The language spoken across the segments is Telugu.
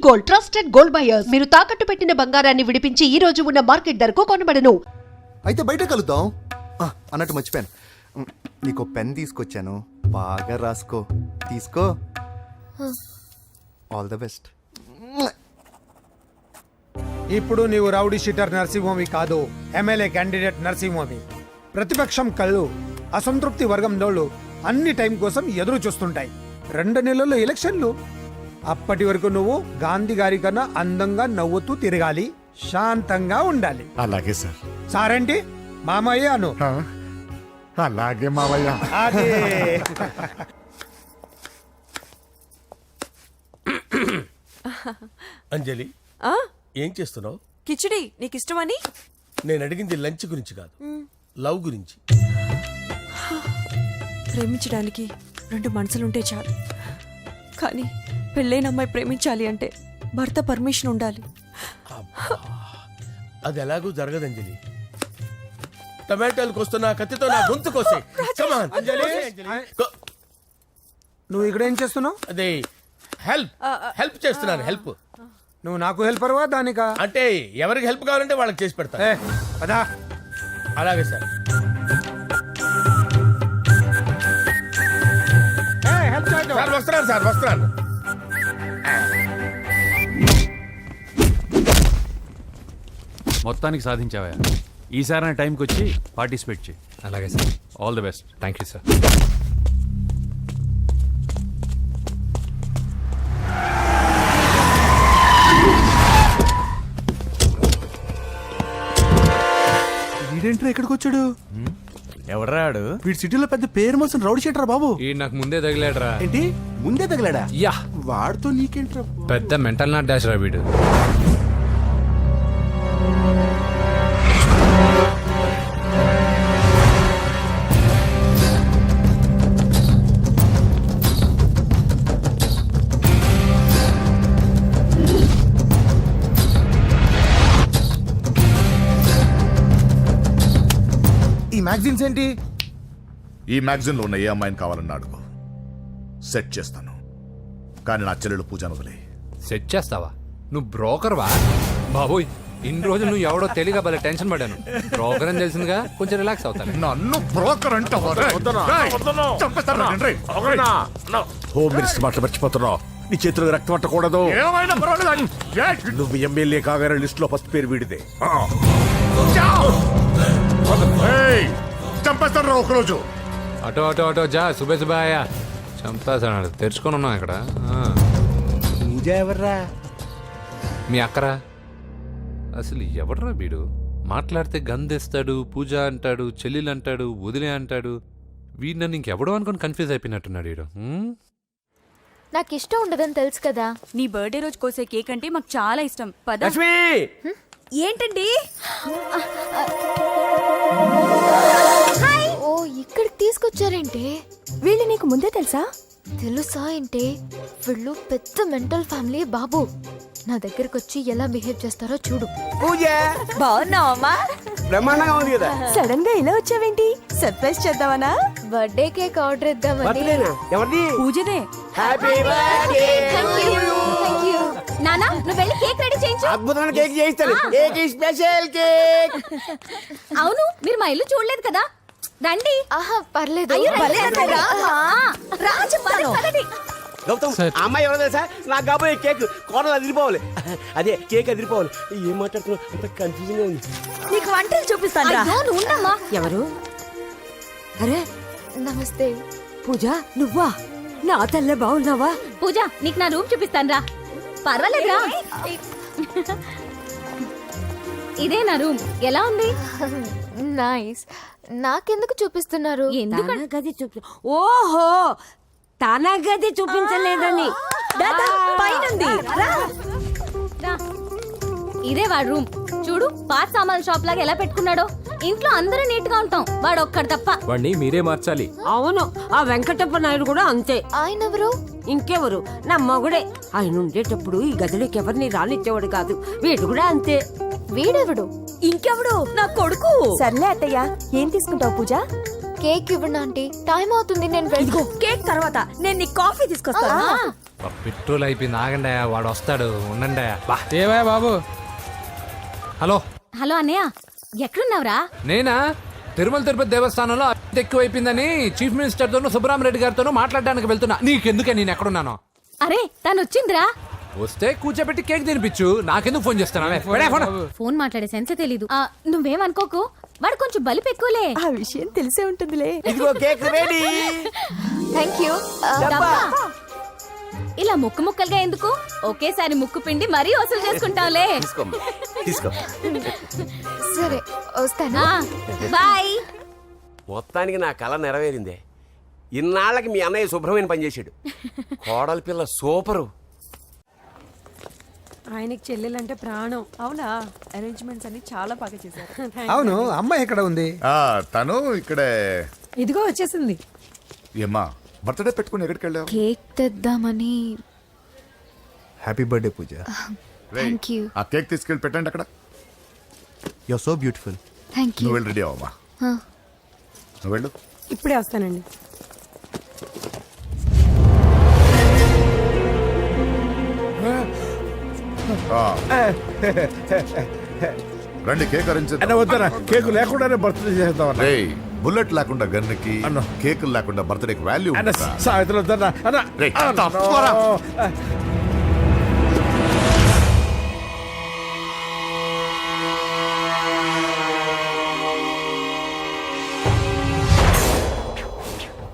Gold, trusted gold buyers. మీరు తాకట్టు పెట్టిన బంగారాన్ని విడిపించి ఈ రోజు ఉన్న మార్కెట్ ధరకు కొనబడను. అయితే బయట కలుద్దాం అన్నట్టు మర్చిపోయాను. నీకు పెన్ తీసుకొచ్చాను, బాగా రాసుకో. తీసుకో. All the best. ఇప్పుడు నీవు రౌడీ షీటర్ నరసింహమి కాదు, ఎమ్మెల్యే క్యాండిడేట్ నరసింహమి. ప్రతిపక్షం కళ్ళు అసంతృప్తి వర్గంలోళ్ళు అన్ని టైం కోసం ఎదురు చూస్తుంటాయి. 2 నెలల్లో ఎలక్షన్లు. అప్పటి వరకు నువ్వు గాంధీ గారి కన్నా అందంగా నవ్వుతూ తిరగాలి, శాంతంగా ఉండాలి. అలాగే సార్. సారేంటి మామయ్య అను. అలాగే మావయ్య. అదే అంజలి, ఏం చేస్తున్నావు? కిచిడి నీకు ఇష్టమని. నేను అడిగింది లంచ్ గురించి కాదు, లవ్ గురించి. ప్రేమించడానికి 2 మనసులుంటే చాలు, కానీ పెళ్ళైన అమ్మాయి ప్రేమించాలి అంటే భర్త పర్మిషన్ ఉండాలి. అది ఎలాగూ జరగదు అంజలి. టమాటాలకు వస్తున్న కత్తితో నా గొంతు కోసే. నువ్వు ఇక్కడ ఏం చేస్తున్నావు? అదే హెల్ప్ చేస్తున్నాను. హెల్ప్. నువ్వు నాకు హెల్పర్వా దానికా? అంటే ఎవరికి హెల్ప్ కావాలంటే వాళ్ళకి చేసి పెడతా. అదా అలాగే సార్. సార్ వస్తున్నాను, సార్ వస్తున్నాను. మొత్తానికి సాధించావా? ఈసారి టైంకి వచ్చి పార్టిసిపేట్ చేయి. అలాగే sir. All the best. Thank you sir. వీడేంట్రా ఎక్కడికి వచ్చాడు? ఎవడ్రాడు? వీడి సిటీలో పెద్ద పేరు మోసిన రౌడీ షీటర్ బాబు. ఈ నాకు ముందే తగిలాడరా. ఏంటి ముందే తగిలాడా? యా, వాడితో నీకేంట్రా? పెద్ద మెంటల్ నాట్ డాష్ రా వీడు. ఈ మ్యాగజైన్స్ ఏంటి? ఈ మ్యాగజైన్ లో ఉన్న ఏ అమ్మాయిని కావాలన్నా అడుగు, సెట్ చేస్తాను. కానీ నా చెల్లెలు పూజను వదిలే. సెట్ చేస్తావా? నువ్వు బ్రోకర్ వా? బాబోయ్, ఇన్ని రోజులు నువ్వు ఎవడో తెలియక భలే టెన్షన్ పడ్డాను. బ్రోకర్ అని తెలిసిందిగా కొంచెం రిలాక్స్ అవుతాను. నన్ను బ్రోకర్ అంటావా? హోమ్ మినిస్టర్ మాటలు మర్చిపోతున్నావు. నీ చేతులకు రక్తం పట్టకూడదు. నువ్వు ఎమ్మెల్యే కాగానే లిస్ట్ లో ఫస్ట్ పేరు వీడిదే. చంపేస్తాను ఒకరోజు. అటో అటో అటో జా. సుబే సుబాయా చంపేస్తాడు. తెరుచుకొని ఉన్నాం ఇక్కడ. పూజ ఎవర్రా? మీ అక్కరా? అసలు ఎవడరా వీడు? మాట్లాడితే గంధేస్తాడు, పూజ అంటాడు, చెల్లెలు అంటాడు, వదిలే అంటాడు. వీడు నన్ను ఇంకెవడో అనుకుని కన్ఫ్యూజ్ అయిపోయినట్టున్నాడు వీడు. నాకు ఇష్టం ఉండదని తెలుసు కదా. నీ బర్త్డే రోజు కోసే కేక్ అంటే మాకు చాలా ఇష్టం. పద. ఏంటండి? ఓ, ఇక్కడికి తీసుకొచ్చారేంటే? వీళ్ళు నీకు ముందే తెలుసా? తెలుసా ఏంటే? వీళ్ళు పెద్ద మెంటల్ ఫ్యామిలీ బాబు. నా దగ్గరకు వచ్చి ఎలా బిహేవ్ చేస్తారో చూడు. పూజ బాగున్నావమ్మా? బ్రహ్మాండంగా ఉంది కదా. సడన్ గా ఇలా వచ్చావేంటి? సర్ప్రైజ్ చేద్దామనా? బర్త్డే కేక్ ఆర్డర్ ఇద్దామని. ఎవరిది? పూజనే. Happy birthday. నానా, నువ్వు వెళ్ళి కేక్ రెడీ చేయించు. అద్భుతమైన కేక్ చేయిస్తాను. Cake special cake. అవును, మీరు మా ఇల్లు చూడలేదు కదా. రండి. ఆహా, పర్లేదు. గౌతమ్, అమ్మాయి ఎవరో తెలుసా? నాకు కాబోయే కేక్ కోడలు అదిరిపోవాలి. అదే కేక్ అదిరిపోవాలి. ఏం మాట్లాడుతున్నావు? అంత కన్ఫ్యూజన్ ఉంది. నీకు వంటలు చూపిస్తాను. ఎవరు? అరే నమస్తే. పూజ, నువ్వా? నా తల్లే బాగున్నావా? పూజ, నీకు నా రూమ్ చూపిస్తాను రా. పర్వాలేదురా. ఇదే నా రూమ్. ఎలా ఉంది? నైస్. నాకెందుకు చూపిస్తున్నారు? గది చూపి. ఓహో, తన గది చూపించలేదని. పైనుంది. ఇదే వాడు రూమ్. చూడు, పాత సామాన్ షాప్ లాగా ఎలా పెట్టుకున్నాడో. ఇంట్లో అందరూ నీట్ గా ఉంటాం, వాడు ఒక్కడు తప్ప. వాడిని మీరే మార్చాలి. అవును, ఆ వెంకటప్ప నాయుడు కూడా అంతే. ఆయన ఎవరు? ఇంకెవరు? నా మగుడే. ఆయన ఉండేటప్పుడు ఈ గదిలోకి ఎవరిని రానిచ్చేవాడు కాదు. వీడు కూడా అంతే. వీడెవడు? ఇంకెవడు? నా కొడుకు. సర్లే అత్తయ్య, ఏం తీసుకుంటావు పూజ? కేక్ ఇవ్వండి ఆంటీ, టైం అవుతుంది. నేను ఇదిగో కేక్ తర్వాత నేను నీ కాఫీ తీసుకొస్తాను. పెట్రోల్ అయిపోయింది, ఆగండి, వాడు వస్తాడు, ఉండండి. ఏవా బాబు? హలో హలో అన్నయ్య, ఎక్కడున్నావురా? నేనా తిరుమల తిరుపతి దేవస్థానంలో అత్యంత ఎక్కువైపోయిందని చీఫ్ మినిస్టర్ తోనూ సుబ్బరామరెడ్డి గారితోనూ మాట్లాడడానికి వెళ్తున్నా. నీకెందుకే నేను ఎక్కడున్నాను? అరే తను వచ్చిందిరా. వస్తే కూర్చోబెట్టి కేక్ తినిపించు, నాకెందుకు ఫోన్ చేస్తాను? ఫోన్ మాట్లాడే సెన్సే తెలీదు. నువ్వేమనుకోకు, వాడు కొంచెం బలిపు ఎక్కువలే. ఆ విషయం తెలిసే ఉంటుందిలే. ఇదిగో కేక్ రెడీ. Thank you. ఇలా ముక్కు ముక్కలుగా ఎందుకు, ఒకేసారి ముక్కు పిండి మరీ వసూలు చేసుకుంటాంలే. తీసుకో. సరే వస్తాను. బాయ్. మొత్తానికి నా కళ నెరవేరిందే. ఇన్నాళ్ళకి మీ అన్నయ్య శుభ్రమైన పని చేశాడు. కోడలి పిల్ల సూపరు. ఆయనకి చెల్లెలంటే ప్రాణం. అవునా? అరేంజ్మెంట్స్ అన్ని చాలా బాగా చేశారు. అవును, అమ్మాయి ఎక్కడ ఉంది? తను ఇక్కడే. ఇదిగో వచ్చేసింది. ఏమ్మా బర్త్డే పెట్టుకుని ఎక్కడికి వెళ్ళావు? కేక్ తెద్దామని. Happy birthday Pooja. Thank you. ఆ కేక్ తీసుకెళ్ళి పెట్టండి అక్కడ. You are so beautiful. Thank you. నువ్వు వెళ్ళి రెడీ అవ్వమ్మా. నువ్వు వెళ్ళు. ఇప్పుడే వస్తానండి. రండి కేక్ అరేంజ్ అన్న వద్దనా, కేకు లేకుండానే బర్త్డే చేద్దాం అన్న. బుల్లెట్ లేకుండా గన్నుకి, కేకులు లేకుండా బర్త్డేకి వాల్యూ అన్న సాయంత్రం వద్దన్నా అన్న. రేయ్, అన్న, తప్పరా?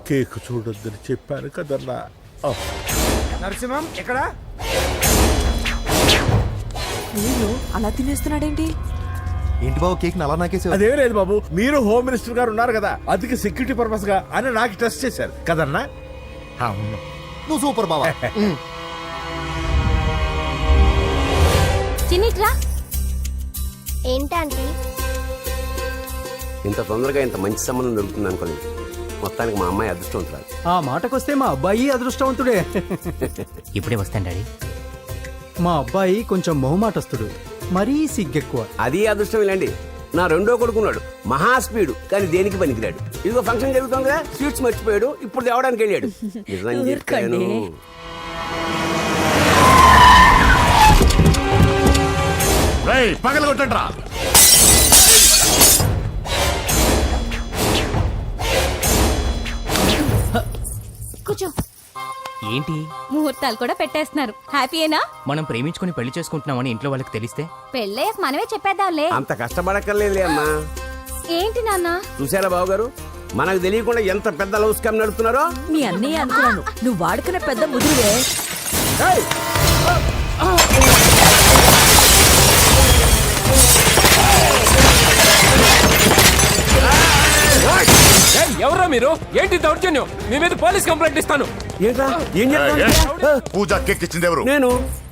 కేక్ చూడొద్దని చెప్పాను కదన్నా. నరసింహం ఎక్కడ? నేను అలా తినేస్తున్నాడేంటి? ఏంటి బాబు కేక్ అలా నాకేసి? అదేం లేదు బాబు, మీరు హోమ్ మినిస్టర్ గారు ఉన్నారు కదా, అందుకే సెక్యూరిటీ పర్పస్ గా అని నాకు టెస్ట్ చేశారు కదన్నా. అవును. నువ్వు సూపర్ బాబా. చిన్నిట్రా. ఏంటంటే ఇంత తొందరగా ఇంత మంచి సంబంధం దొరుకుతుంది అనుకోలేదు. మొత్తానికి మా అమ్మాయి అదృష్టవంతురాలు. ఆ మాటకొస్తే మా అబ్బాయి అదృష్టవంతుడే. ఇప్పుడే వస్తాను డాడీ. మా అబ్బాయి కొంచెం మొహమాటస్తుడు, మరీ సిగ్గెక్కువ. అది అదృష్టం ఇలాండి. నా రెండో కొడుకున్నాడు, మహా స్పీడు, కానీ దేనికి పనికిరాడు. ఇదిగో ఫంక్షన్ జరుగుతుంది కదా, స్వీట్స్ మర్చిపోయాడు, ఇప్పుడు తేవడానికి వెళ్ళాడు. నిజం చెప్పాను. పగల కొట్టండి రా. కూర్చో. ఏంటి ముహూర్తాలు కూడా పెట్టేస్తున్నారు. హ్యాపీయేనా? మనం ప్రేమించుకుని పెళ్లి చేసుకుంటున్నామని ఇంట్లో వాళ్ళకి తెలిస్తే? పెళ్ళయ్యాక మనమే చెప్పేద్దాంలే. అంత కష్టపడక్కర్లేదులే అమ్మా. ఏంటి నాన్న? చూసారా బాబు గారు, మనకు తెలియకుండా ఎంత పెద్ద లవ్ స్కామ్ నడుపుతున్నారో. మీ అన్నయ్య అనుకున్నాను, నువ్వు వాడుకునే పెద్ద ముదురువే. ఎవరా మీరు? ఏంటి దౌర్జన్యం? మీ మీద పోలీస్ కంప్లైంట్ ఇస్తాను. ఏంట్రా ఏం చేస్తున్నా? పూజ కేక్ ఇచ్చింది ఎవరు? నేను.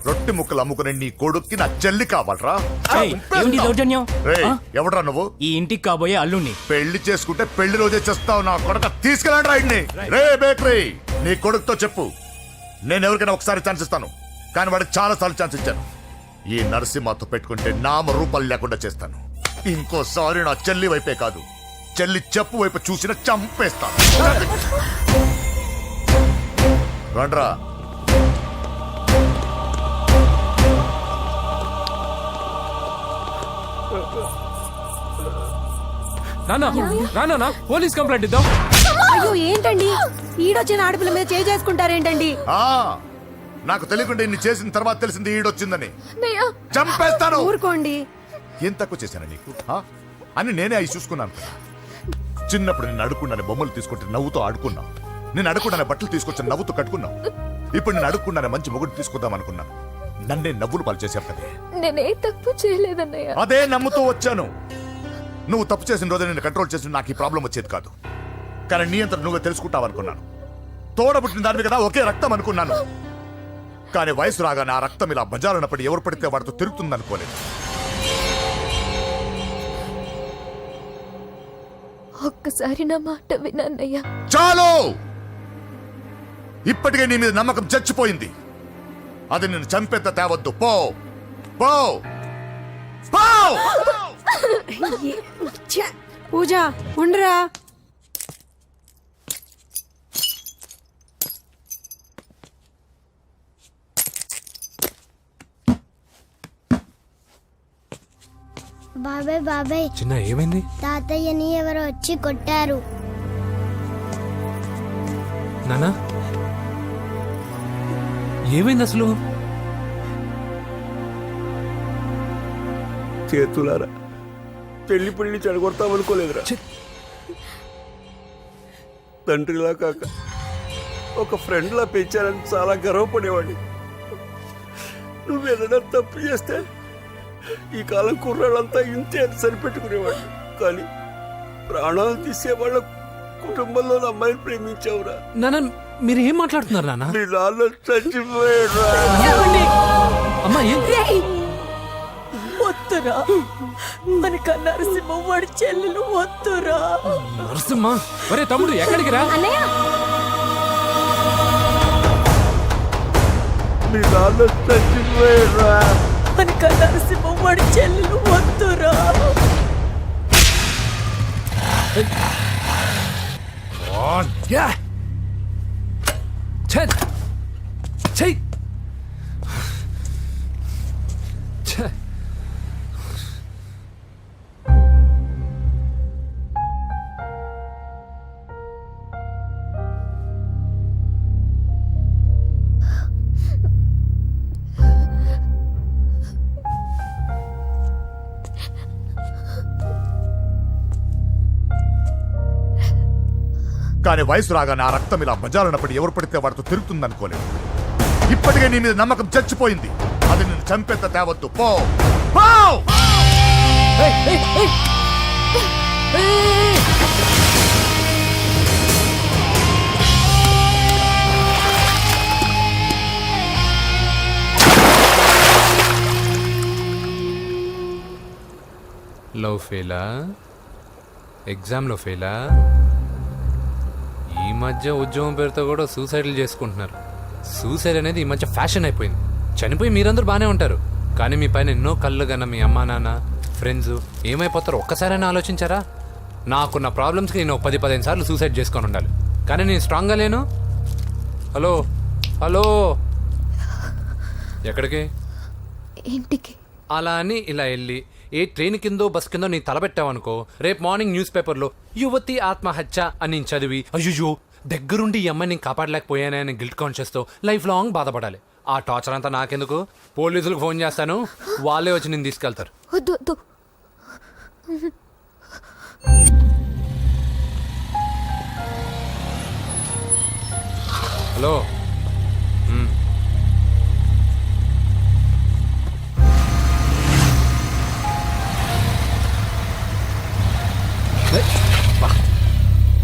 రొట్టె ముక్కలు అమ్ముకునే నీ కొడుక్కి నా చెల్లి కావాలరా? ఏంటి దౌర్జన్యం? ఎవడరా నువ్వు? ఈ ఇంటికి కాబోయే అల్లుణ్ణి. పెళ్లి చేసుకుంటే పెళ్లి రోజే చేస్తావు నా కొడుక. తీసుకెళ్ళండి రాయిడ్ని. రే బేకరీ, నీ కొడుకుతో చెప్పు, నేను ఎవరికైనా ఒకసారి ఛాన్స్ ఇస్తాను, కానీ వాడికి చాలా సార్లు ఛాన్స్ ఇచ్చాను. ఈ నరసింహతో పెట్టుకుంటే నామ రూపాలు లేకుండా చేస్తాను. ఇంకోసారి నా చెల్లి వైపే కాదు, చెల్లి చెప్పు వైపు చూసిన చంపేస్తాను. రండ్రా. రానా పోలీస్ కంప్లైంట్ ఇద్దాం. అయ్యో ఏంటండి, ఈడొచ్చిన ఆడపిల్ల మీద చేయి చేసుకుంటారేంటండి? నాకు తెలియకుండా ఇన్ని చేసిన తర్వాత తెలిసింది ఈడొచ్చిందని. చంపేస్తాను. ఊరుకోండి. ఏం తక్కువ చేశాను నీకు? అని నేనే అవి చూసుకున్నాను. చిన్నప్పుడు నేను అడుక్కున్నాను బొమ్మలు తీసుకుంటే నవ్వుతో ఆడుకున్నావు. నేను అడుక్కున్నాను బట్టలు తీసుకొచ్చి నవ్వుతూ కట్టుకున్నావు. ఇప్పుడు నేను అడుక్కున్నాను మంచి మొగుడు తీసుకుందాం అనుకున్నాను. నన్నే నవ్వులు పాలు చేశావు కదే. నేనే తప్పు చేయలేదన్నయ్య. అదే నమ్ముతూ వచ్చాను. నువ్వు తప్పు చేసిన రోజు నేను కంట్రోల్ చేసిన నాకు ఈ ప్రాబ్లం వచ్చేది కాదు. కానీ నీ అంతా నువ్వే తెలుసుకుంటావు అనుకున్నాను. తోడబుట్టిన దాని కదా ఒకే రక్తం అనుకున్నాను. కానీ వయసు రాగానే ఆ రక్తం ఇలా బజారునప్పుడు ఎవరు పడితే వాడితో తిరుగుతుంది అనుకోలేదు. ఒక్కసారి నా మాట వినన్నయ్య. చాలు, ఇప్పటికే నీ మీద నమ్మకం చచ్చిపోయింది. అది నిన్ను చంపేంత తేవద్దు. పో పో పో. పూజ ఉండరా. బాబాయ్ బాబాయ్ చిన్న ఏమైంది? తాతయ్యని ఎవరో వచ్చి కొట్టారు. నానా ఏమైంది అసలు? చేతులారా పెళ్లి పెళ్లి చెడగొడతామనుకోలేదురా. తండ్రిలా కాక ఒక ఫ్రెండ్లా పెంచాలని చాలా గర్వపడేవాడిని. నువ్వేదైనా తప్పు చేస్తే ఈ కాలం కుర్రాళ్ళంతా ఇంతే అని సరిపెట్టుకునేవాడిని. కానీ ప్రాణాలు తీసే వాళ్ళ కుటుంబంలో అమ్మాయిని ప్రేమించావురా. నానా మీరు ఏం మాట్లాడుతున్నారు నానా? మీ నాన్న చచ్చిపోయాడురా. అమ్మా వద్దురా, మనక నరసింహ వాడి చెల్లెలు వద్దురా. నరసింహ ఒరే తమ్ముడు ఎక్కడికి రా? మీ నాన్న చచ్చిపోయాడురా. మనక నరసింహ వాడి చెల్లెలు వద్దురా. చెయ్ కానీ వయసు రాగానే ఆ రక్తం ఇలా బజారున్నప్పుడు ఎవరు పడితే వాడితో తిరుగుతుందనుకోలేదు. ఇప్పటికే నీ మీద నమ్మకం చచ్చిపోయింది. అది నిన్ను చంపేంత తేవద్దు. పో పో! లవ్ ఫెయిలా? ఎగ్జామ్లో ఫెయిలా? ఈ మధ్య ఉద్యోగం పేరుతో కూడా సూసైడ్లు చేసుకుంటున్నారు. సూసైడ్ అనేది ఈ మధ్య ఫ్యాషన్ అయిపోయింది. చనిపోయి మీరందరూ బాగానే ఉంటారు, కానీ మీ పైన ఎన్నో కళ్ళు కన్నా మీ అమ్మా నాన్న ఫ్రెండ్స్ ఏమైపోతారో ఒక్కసారైనా ఆలోచించారా? నాకున్న ప్రాబ్లమ్స్కి నేను 10-15 సార్లు సూసైడ్ చేసుకొని ఉండాలి, కానీ నేను స్ట్రాంగ్గా లేను. హలో హలో ఎక్కడికి? ఇంటికి. అలా అని ఇలా వెళ్ళి ఏ ట్రైన్ కిందో బస్ కిందో నీ తలబెట్టావనుకో, రేపు మార్నింగ్ న్యూస్ పేపర్లో యువతి ఆత్మహత్య అని నేను చదివి అయ్యో దగ్గరుండి ఈ అమ్మాయిని నేను కాపాడలేకపోయానే అని గిల్ట్ కాన్షియస్తో లైఫ్ లాంగ్ బాధపడాలి. ఆ టార్చర్ అంతా నాకెందుకు? పోలీసులకు ఫోన్ చేస్తాను, వాళ్ళే వచ్చి నేను తీసుకెళ్తారు. వద్దు వద్దు. హలో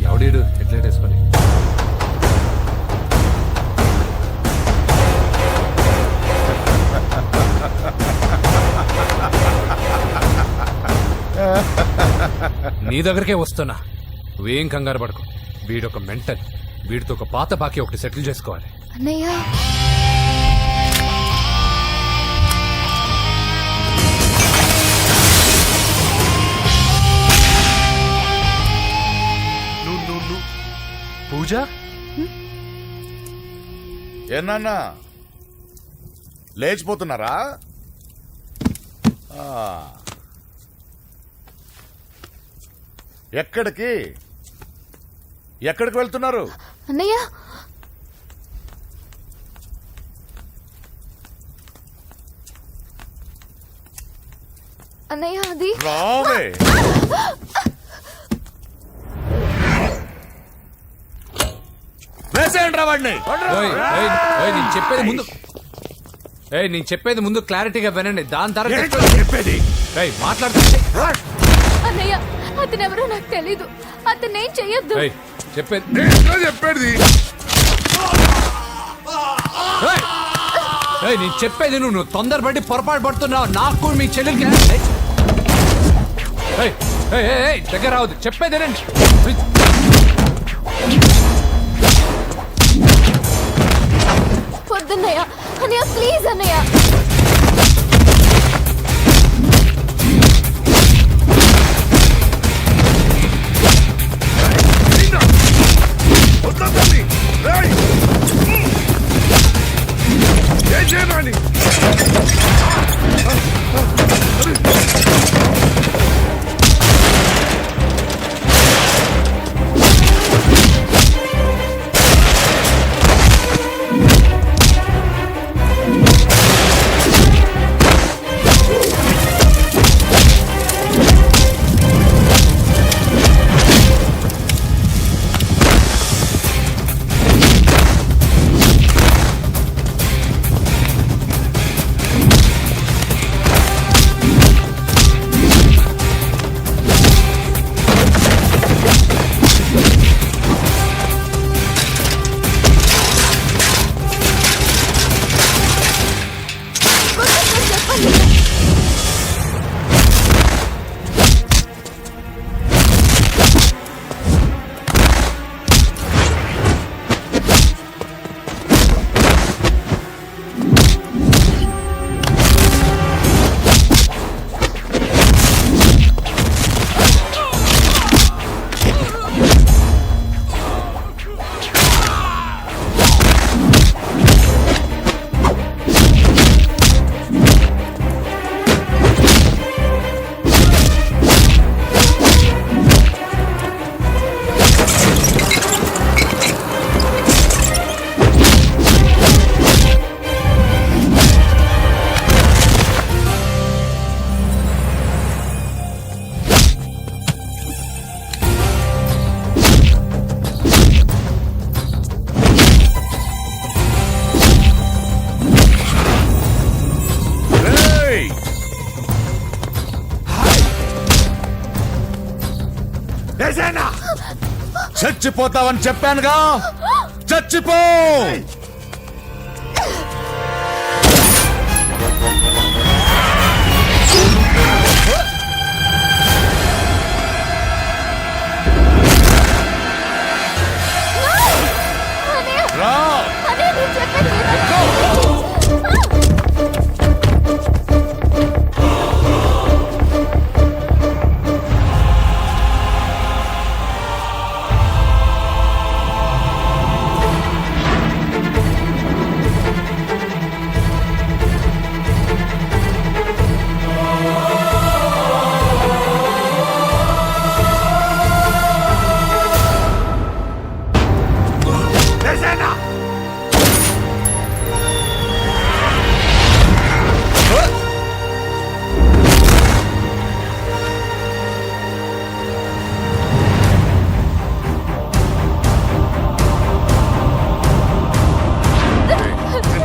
ఎవడీడు ఎట్లెట్ వేసుకొని నీ దగ్గరకే వస్తున్నా. నువ్వేం కంగారు పడుకో. వీడొక మెంటల్. వీడితో ఒక పాత బాకీ ఒకటి సెటిల్ చేసుకోవాలి. అన్నయ్య పూజ ఏనా లేచిపోతున్నారా? ఎక్కడికి ఎక్కడికి వెళ్తున్నారు? అన్నయ్య అన్నయ్య అది రావే. వేసేయండి వాడిని. నేను చెప్పేది ముందు క్లారిటీగా వినండి, దాని తర్వాత చెప్పేది మాట్లాడుతుంటే అన్నయ్య అతను ఎవరో నాకు తెలీదు. అతనేం చెయ్యొద్దు. చెప్పేది నేను చెప్పేది నువ్వు తొందరపడి పొరపాటు పడుతున్నావు. నాకు మీ చెల్లెలకి దగ్గర రావద్దు. చెప్పేదేనండి. వద్దన్నయ్య. అన్నయ్య ప్లీజ్ అన్నయ్య. ఏం చేయమండి? చచ్చిపోతావని చెప్పానుగా, చచ్చిపో. రా.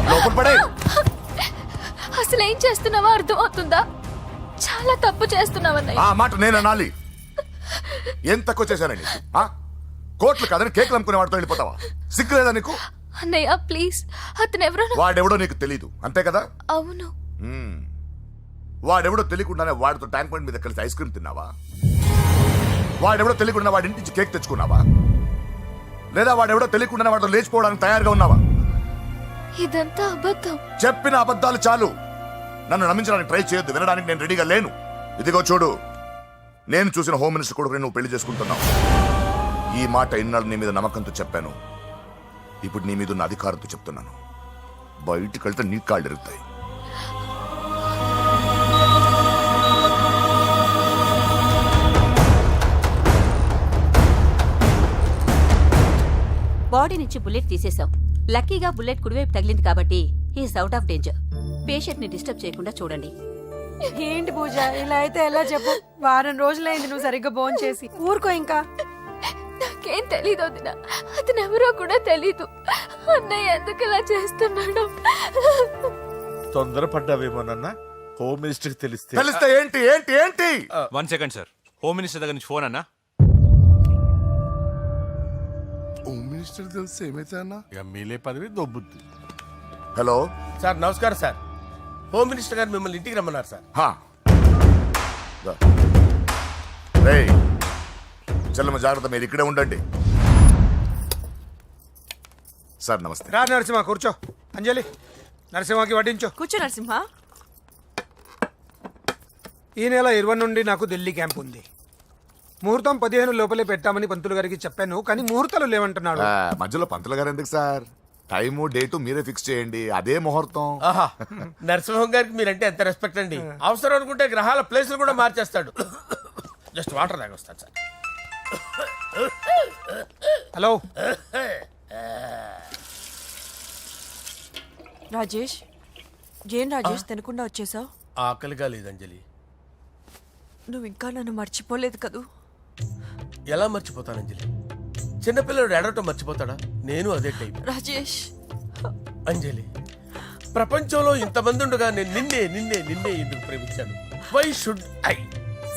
లోపల పడే. అసలు ఏం చేస్తున్నావో అర్థం అవుతుందా? చాలా తప్పు చేస్తున్నావన్నయ్య. ఆ మాట నేను అనాలి. ఏం తక్కువ చేశానండి? కోట్లు కాదని కేకులు అమ్ముకునే వాడితో వెళ్ళిపోతావా? సిగ్గు లేదా నీకు? అన్నయ్య ప్లీజ్, అతను ఎవరో వాడెవడో నీకు తెలీదు అంతే కదా? అవును. వాడెవడో తెలియకుండానే వాడితో ట్యాంక్ పాయింట్ మీద కలిసి ఐస్ క్రీమ్ తిన్నావా? వాడెవడో తెలియకుండా వాడి ఇంటి నుంచి కేక్ తెచ్చుకున్నావా? లేదా వాడెవడో తెలియకుండానే వాడితో లేచిపోవడానికి తయారుగా ఉన్నావా? ఇదంతా అబద్ధం. చెప్పిన అబద్ధాలు చాలు. నన్ను నమ్మించడానికి ట్రై చేయొద్దు. వినడానికి నేను రెడీగా లేను. ఇదిగో చూడు, నేను చూసిన హోమ్ మినిస్టర్ కొడుకు నువ్వు పెళ్లి చేసుకుంటున్నావు. ఈ మాట ఇన్నాళ్ళు నీ మీద నమ్మకంతో చెప్పాను. ఇప్పుడు నీ మీద ఉన్న అధికారంతో చెప్తున్నాను. బయటికి వెళ్తే నీ కాళ్ళు ఎరుగుతాయి. బాడీ నుంచి బుల్లెట్ తీసేశాం. లక్కీగా బుల్లెట్ కుడివైపు తగిలింది కాబట్టి he is out of danger. Patient ని డిస్టర్బ్ చేయకుండా చూడండి. ఏంటి పూజ, ఇలా అయితే ఎలా చెప్పు? వారం రోజులైంది నువ్వు సరిగ్గా భోంచేసి చేసి. ఊరుకో ఇంకా. నాకేం తెలీదు వదిన, అతను ఎవరో కూడా తెలీదు. అన్నయ్య ఎందుకు ఇలా చేస్తున్నాడు? తొందరపడ్డావేమోనన్నా. హోమ్ మినిస్టర్ తెలిస్తే తెలిస్తే ఏంటి ఏంటి ఏంటి? 1 సెకండ్ సార్, హోమ్ మినిస్టర్ దగ్గర నుంచి ఫోన్ అన్నా. హోమ్ మినిస్టర్ తెలిస్తే ఏమైతే అన్నా? ఎమ్మెల్యే పదవి దొబ్బుద్ది. హలో సార్ నమస్కారం సార్. హోమ్ మినిస్టర్ గారు మిమ్మల్ని ఇంటికి రమ్మన్నారు సార్. చెల్లమ్మ జాగ్రత్త, మీరు ఇక్కడే ఉండండి. సార్ నమస్తే. రా నరసింహ, కూర్చో. అంజలి, నరసింహకి వడ్డించు. కూర్చో నరసింహ. ఈ నెల 20 నుండి నాకు ఢిల్లీ క్యాంప్ ఉంది. ముహూర్తం 15 లోపలే పెట్టామని పంతులు గారికి చెప్పాను, కానీ ముహూర్తాలు లేవంటున్నాడు. మధ్యలో పంతులు గారు ఎందుకు సార్? టైము డేటు మీరే ఫిక్స్ చేయండి, అదే ముహూర్తం. ఆహా, నరసింహం గారికి మీరంటే ఎంత రెస్పెక్ట్ అండి. అవసరం అనుకుంటే గ్రహాల ప్లేసులు కూడా మార్చేస్తాడు. జస్ట్ వాటర్ తాగొస్తాను సార్. హలో రాజేష్, ఏం రాజేష్ తినకుండా వచ్చేసావు? ఆకలిగా లేదు అంజలి. నువ్వు ఇంకా నన్ను మర్చిపోలేదు కదూ? ఎలా మర్చిపోతాను అంజలి? చిన్నపిల్లడు ఏడవటం మర్చిపోతాడా? నేను అదే టైప్. రాజేష్, అంజలి, ప్రపంచంలో ఇంతమంది ఉండగా నేను నిన్నే నిన్నే నిన్నే ఎందుకు ప్రేమించాను? Why should I?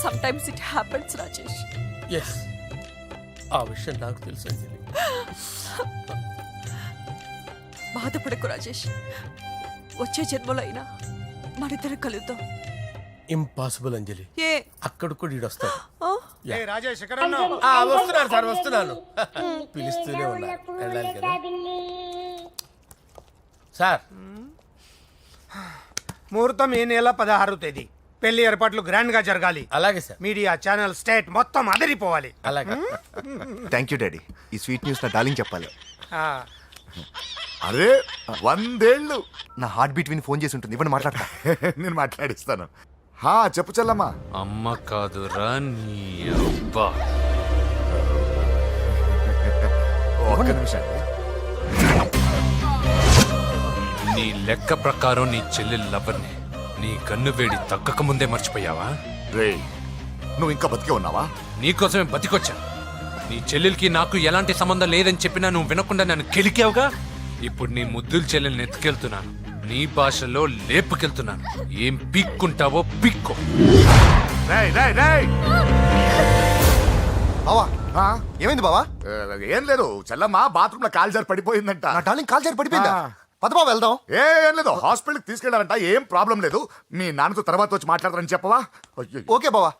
Sometimes it happens Rajesh. Yes, ఆ విషయం నాకు తెలుసు అంజలి. బాధపడకు రాజేష్, వచ్చే జన్మలో అయినా మనిద్దరం కలుద్దాం. ఇంపాసిబుల్ అంజలి. ఏ అక్కడ కూడా ఈడు వస్తాడు. ఏ రాజేష్, ఎక్కడ ఉన్నావు? వస్తున్నాను సార్, వస్తున్నాను. పిలుస్తూనే ఉన్నారు, వెళ్ళాలి కదా సార్. ముహూర్తం ఈ నెల 16వ తేదీ. పెళ్లి ఏర్పాట్లు గ్రాండ్ గా జరగాలి. అలాగే సార్. మీడియా ఛానల్ స్టేట్ మొత్తం అదిరిపోవాలి. అలాగే. Thank you daddy. ఈ స్వీట్ న్యూస్ నా డార్లింగ్ చెప్పాలి. అరే 100 ఏళ్ళు. నా హార్ట్ బీట్ విని ఫోన్ చేసి ఉంటుంది, ఇవ్వండి మాట్లాడతా. నేను మాట్లాడిస్తాను. చెప్పు చెల్లమ్మా. అమ్మ కాదురా నీ అబ్బా. ఒక్క నిమిషం. నీ లెక్క ప్రకారం నీ చెల్లెలు లవర్ని నీ కన్ను వేడి తగ్గక ముందే మర్చిపోయావా? రే, నువ్వు ఇంకా బతికే ఉన్నావా? నీకోసమే బతికొచ్చా. నీ చెల్లెలకి నాకు ఎలాంటి సంబంధం లేదని చెప్పినా నువ్వు వినకుండా నన్ను కెలికావుగా. ఇప్పుడు నీ ముద్దుల చెల్లెల్ని ఎత్తుకెళ్తున్నాను, నీ భాషలో లేపుకెళ్తున్నాను. ఏం పీక్కుంటావో పీక్కో. రేయ్ రేయ్ రేయ్, బావా ఆ? ఏమైంది బావా? ఏం లేదు చెల్లమ్మ బాత్రూమ్ లో కాలు జారి పడిపోయిందంట. నా డార్లింగ్ కాల్ చేరి పడిపోయిందా? పద బావ వెళ్దాం. ఏం లేదు హాస్పిటల్కి తీసుకెళ్లారంట. ఏం ప్రాబ్లం లేదు. మీ నాన్నతో తర్వాత వచ్చి మాట్లాడతారని చెప్పవా? అయ్యో. ఓకే బావా.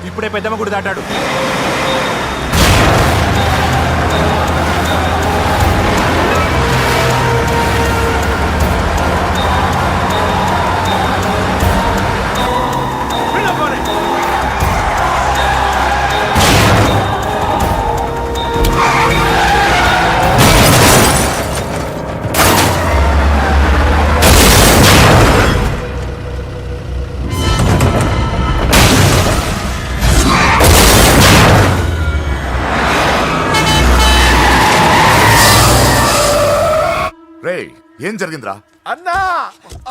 ఇప్పుడే పెద్దమ్మ గుడి దాటాడు. ఏం జరిగిందిరా? అన్నా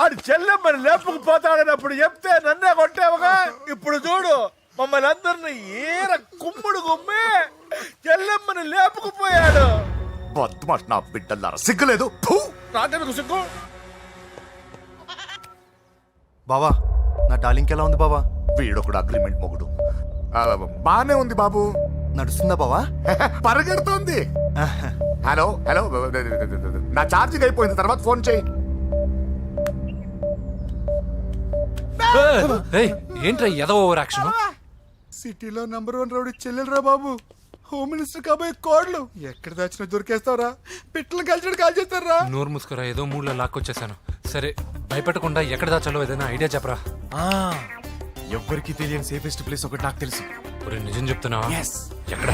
ఆడు చెల్లెమ్మని లేపుకుపోతాడనప్పుడు చెప్తే నన్నే కొట్టావుగా. ఇప్పుడు చూడు మమ్మల్ని అందరిని ఏర కుమ్ముడు గుమ్మి చెల్లెమ్మని లేపుకుపోయాడు. బద్మాష్ నా బిడ్డల్లారా, సిగ్గులేదు. ఫు! నాకెందుకు సిగ్గు? బావా నా డార్లింగ్ ఎలా ఉంది బావా? వీడొకడు అగ్రిమెంట్ మొగుడు. బానే ఉంది బాబు. నడుస్తుందా బావా? పరిగెడుతోంది. హలో హలో, నా ఛార్జింగ్ అయిపోయింది, తర్వాత ఫోన్ చేయి. ఏంట్రా ఏదో ఓవర్ యాక్షన్? సిటీలో నంబర్ 1 రౌడీ చెల్లెలరా బాబు. హోమ్ మినిస్టర్ కాబోయే కోడ్లు ఎక్కడ దాచినా దొరికేస్తావరా? పిట్టలు కలిసి కాల్ చేస్తారా? నోరు మూసుకురా, ఏదో మూడ్లో లాక్కొచ్చేసాను. సరే భయపెట్టకుండా ఎక్కడ దాచాలో ఏదైనా ఐడియా చెప్పరా. ఎవ్వరికి తెలియని సేఫెస్ట్ ప్లేస్ ఒకటి నాకు తెలుసు. ఒరే నిజం చెప్తున్నావా? ఎక్కడ?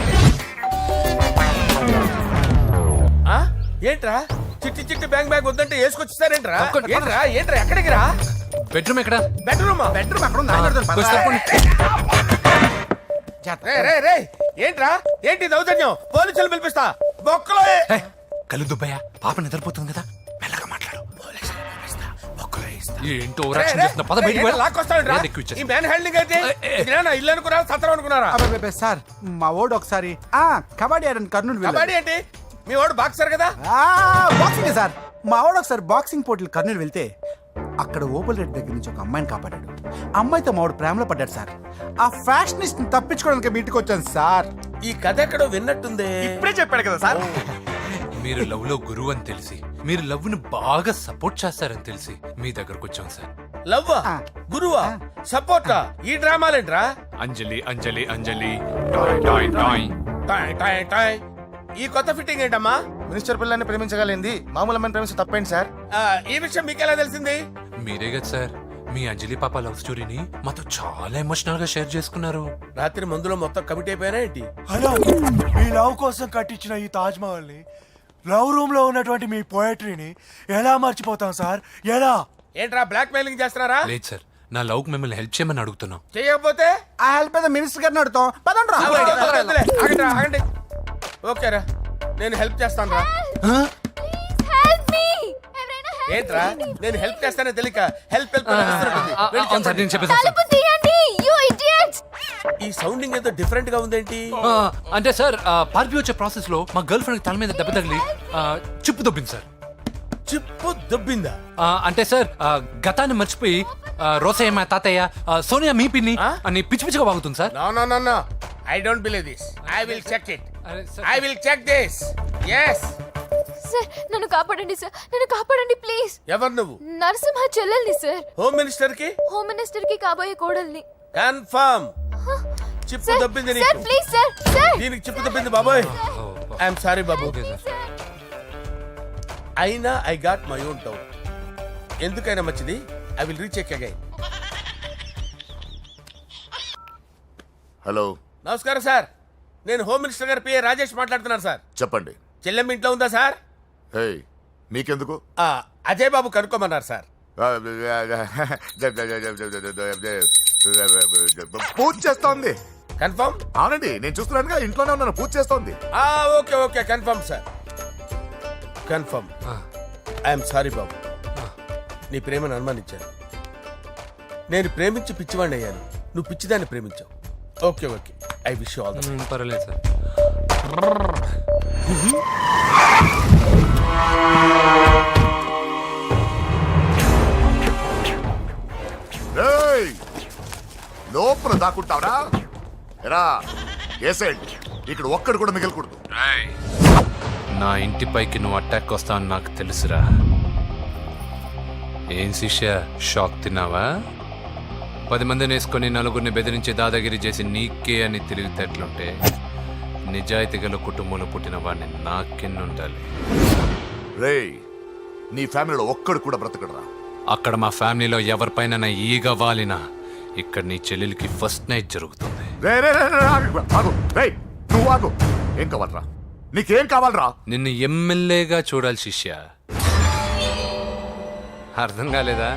ఏంట్రా చిట్టి చిట్టి బ్యాంక్ బ్యాగ్ వద్దంటే వేసుకొచ్చిస్తారేంట్రా? ఏంట్రా ఏంట్రా ఎక్కడికి రా? బెడ్రూమ్ ఎక్కడ? బెడ్రూమ్ ఏంట్రా ఏంటి దౌర్జన్యం? పోలీసులు పిలిపిస్తా. బొక్కలో కళ్ళు దుబ్బయ్యా, పాప నిద్రపోతుంది కదా, మెల్లగా మాట్లాడు. ఏంటో ఓవర్ యాక్షన్ చేస్తున్నా, పద బయటికి వెళ్ళు. లాక్కొస్తాడు. ఈ మ్యాన్ హ్యాండింగ్ అయితే ఇల్లు అనుకున్నారా సత్రం అనుకున్నారా? సార్ మా ఓడు ఒకసారి కబడ్డీ ఆడని కర్నూలు కబడ్డీ ఏంటి? మీ వాడు బాక్సర్ కదా? Boxing sir. మా వాడు ఒకసారి బాక్సింగ్ పోటీలు కర్నూలు వెళ్తే అక్కడ ఓపెల్ రెడ్డి దగ్గర నుంచి ఒక అమ్మాయిని కాపాడాడు. అమ్మాయితో మా వాడు ప్రేమలో పడ్డాడు సార్. ఆ ఫ్యాషనిస్ట్ తప్పించుకోవడానికి మీటికి వచ్చాను సార్. ఈ కథ ఎక్కడో విన్నట్టుంది. ఇప్పుడే చెప్పాడు కదా సార్. మీరు లవ్ లో గురువు అని తెలిసి, మీరు లవ్ ను బాగా సపోర్ట్ చేస్తారని తెలిసి మీ దగ్గరకు వచ్చాం సార్. లవ్వా గురువా సపోర్టా? ఈ డ్రామాలేంట్రా? అంజలి అంజలి అంజలి టాయ్ టాయ్ టాయ్. టాయ్ టాయ్ టాయ్. ఈ కొత్త ఫిట్టింగ్ ఏంటమ్మా? మినిస్టర్ పిల్లల్ని ప్రేమించగలిగింది మామూలు అమ్మని ప్రేమించి తప్పేంటి సార్? ఈ విషయం మీకెలా తెలిసింది? మీరే కదా సార్ మీ అంజలి పాప లవ్ స్టోరీని మాతో చాలా ఎమోషనల్ గా షేర్ చేసుకున్నారు. రాత్రి మందులో మొత్తం కమిట్ అయిపోయారా ఏంటి? హలో, మీ లవ్ కోసం కట్టించిన ఈ తాజ్ మహల్ ని, లవ్ రూమ్ లో ఉన్నటువంటి మీ పోయట్రీని ఎలా మర్చిపోతాం సార్? ఎలా? ఏంట్రా బ్లాక్ మెయిలింగ్ చేస్తున్నారా? లేదు సార్, నా లవ్ మిమ్మల్ని హెల్ప్ చేయమని అడుగుతున్నాం. చేయకపోతే ఆ హెల్ప్ అయితే మినిస్టర్ గారిని అడుగుతాం. పదండి రా. ఆగండి ఆగండి. ఓకేరా, నేను హెల్ప్ చేస్తాను రా. ఏంట్రా నేను హెల్ప్ చేస్తానే తెలియక హెల్ప్ హెల్ప్ ఈ సౌండింగ్ ఏదో డిఫరెంట్ గా ఉందేంటి? అంటే సార్ పార్టీ వచ్చే ప్రాసెస్ లో మా గర్ల్ ఫ్రెండ్ తల మీద దెబ్బ తగిలి చిప్పు దొబ్బింది సార్. చిప్పు దొబ్బిందా? అంటే సార్ గతాన్ని మర్చిపోయి రోసయ్య మా తాతయ్య సోనియా మీ పిన్ని అని పిచ్చి పిచ్చిగా వాగుతుంది sir. No I don't believe this. I will check it. I will check this. yes sir నన్ను కాపాడండి సార్, నన్ను కాపాడండి ప్లీజ్. ఎవరు నువ్వు? నరసింహ చెల్లెల్ని సార్, హోమ్ మినిస్టర్ కి హోమ్ మినిస్టర్ కి కాబోయే కోడల్ని. కన్ఫర్మ్ చిప్పు సార్ దొబ్బింది సార్ నీకు. ప్లీజ్ సార్, సార్ దీనికి చిప్పు దొబ్బింది బాబోయ్. ఐఎమ్ సారీ బాబు. అయినా I got my own doubt. ఎందుకైనా మంచిది I will recheck again. Hello, నమస్కారం సార్, నేను హోమ్ మినిస్టర్ గారి పిఏ రాజేష్ మాట్లాడుతున్నాను సార్. చెప్పండి. చెల్లెమ్మ ఇంట్లో ఉందా సార్? హే, మీకెందుకు? అజయ్ బాబు కనుక్కోమన్నారు సార్. పూజ చేస్తోంది. కన్ఫర్మ్? అవునండి, నేను చూస్తున్నానుగా, ఇంట్లోనే ఉన్నాను, పూజ చేస్తోంది. Okay okay confirm sir, confirm. I'm sorry బాబు, నీ ప్రేమను అనుమానించాను. నేను ప్రేమించి పిచ్చివాడిని అయ్యాను, నువ్వు పిచ్చిదాన్ని ప్రేమించావు. Okay okay, I wish all the best. పర్వాలేదు సార్. ఏయ్, లోపల దాక్కుంటావరా? ఎరా ఏసైడ్, ఇక్కడ ఒక్కడు కూడా మిగలకూడదు. నా ఇంటిపైకి నువ్వు అటాక్ వస్తావని నాకు తెలుసురా. ఏం శిష్య, షాక్ తిన్నావా? 10 మందిని వేసుకొని నలుగురిని బెదిరించి దాదాగిరి చేసి నీకే అని తిరిగితేట్లుంటే నిజాయితీ గల కుటుంబంలో పుట్టిన వాడిని నాకెన్నుండాలి. రేయ్, నీ ఫ్యామిలీలో ఒక్కడు కూడా బ్రతకడరా. అక్కడ మా ఫ్యామిలీలో ఎవరిపైన ఈగ వాలినా ఇక్కడ నీ చెల్లెలికి ఫస్ట్ నైట్ జరుగుతుంది. రే రే రే రే, ఆగు. రేయ్, నువ్వు ఆగు. ఏం కావాలరా? నీకేం కావాలరా? నిన్ను ఎమ్మెల్యేగా చూడాలి శిష్య. అర్థం కాలేదా?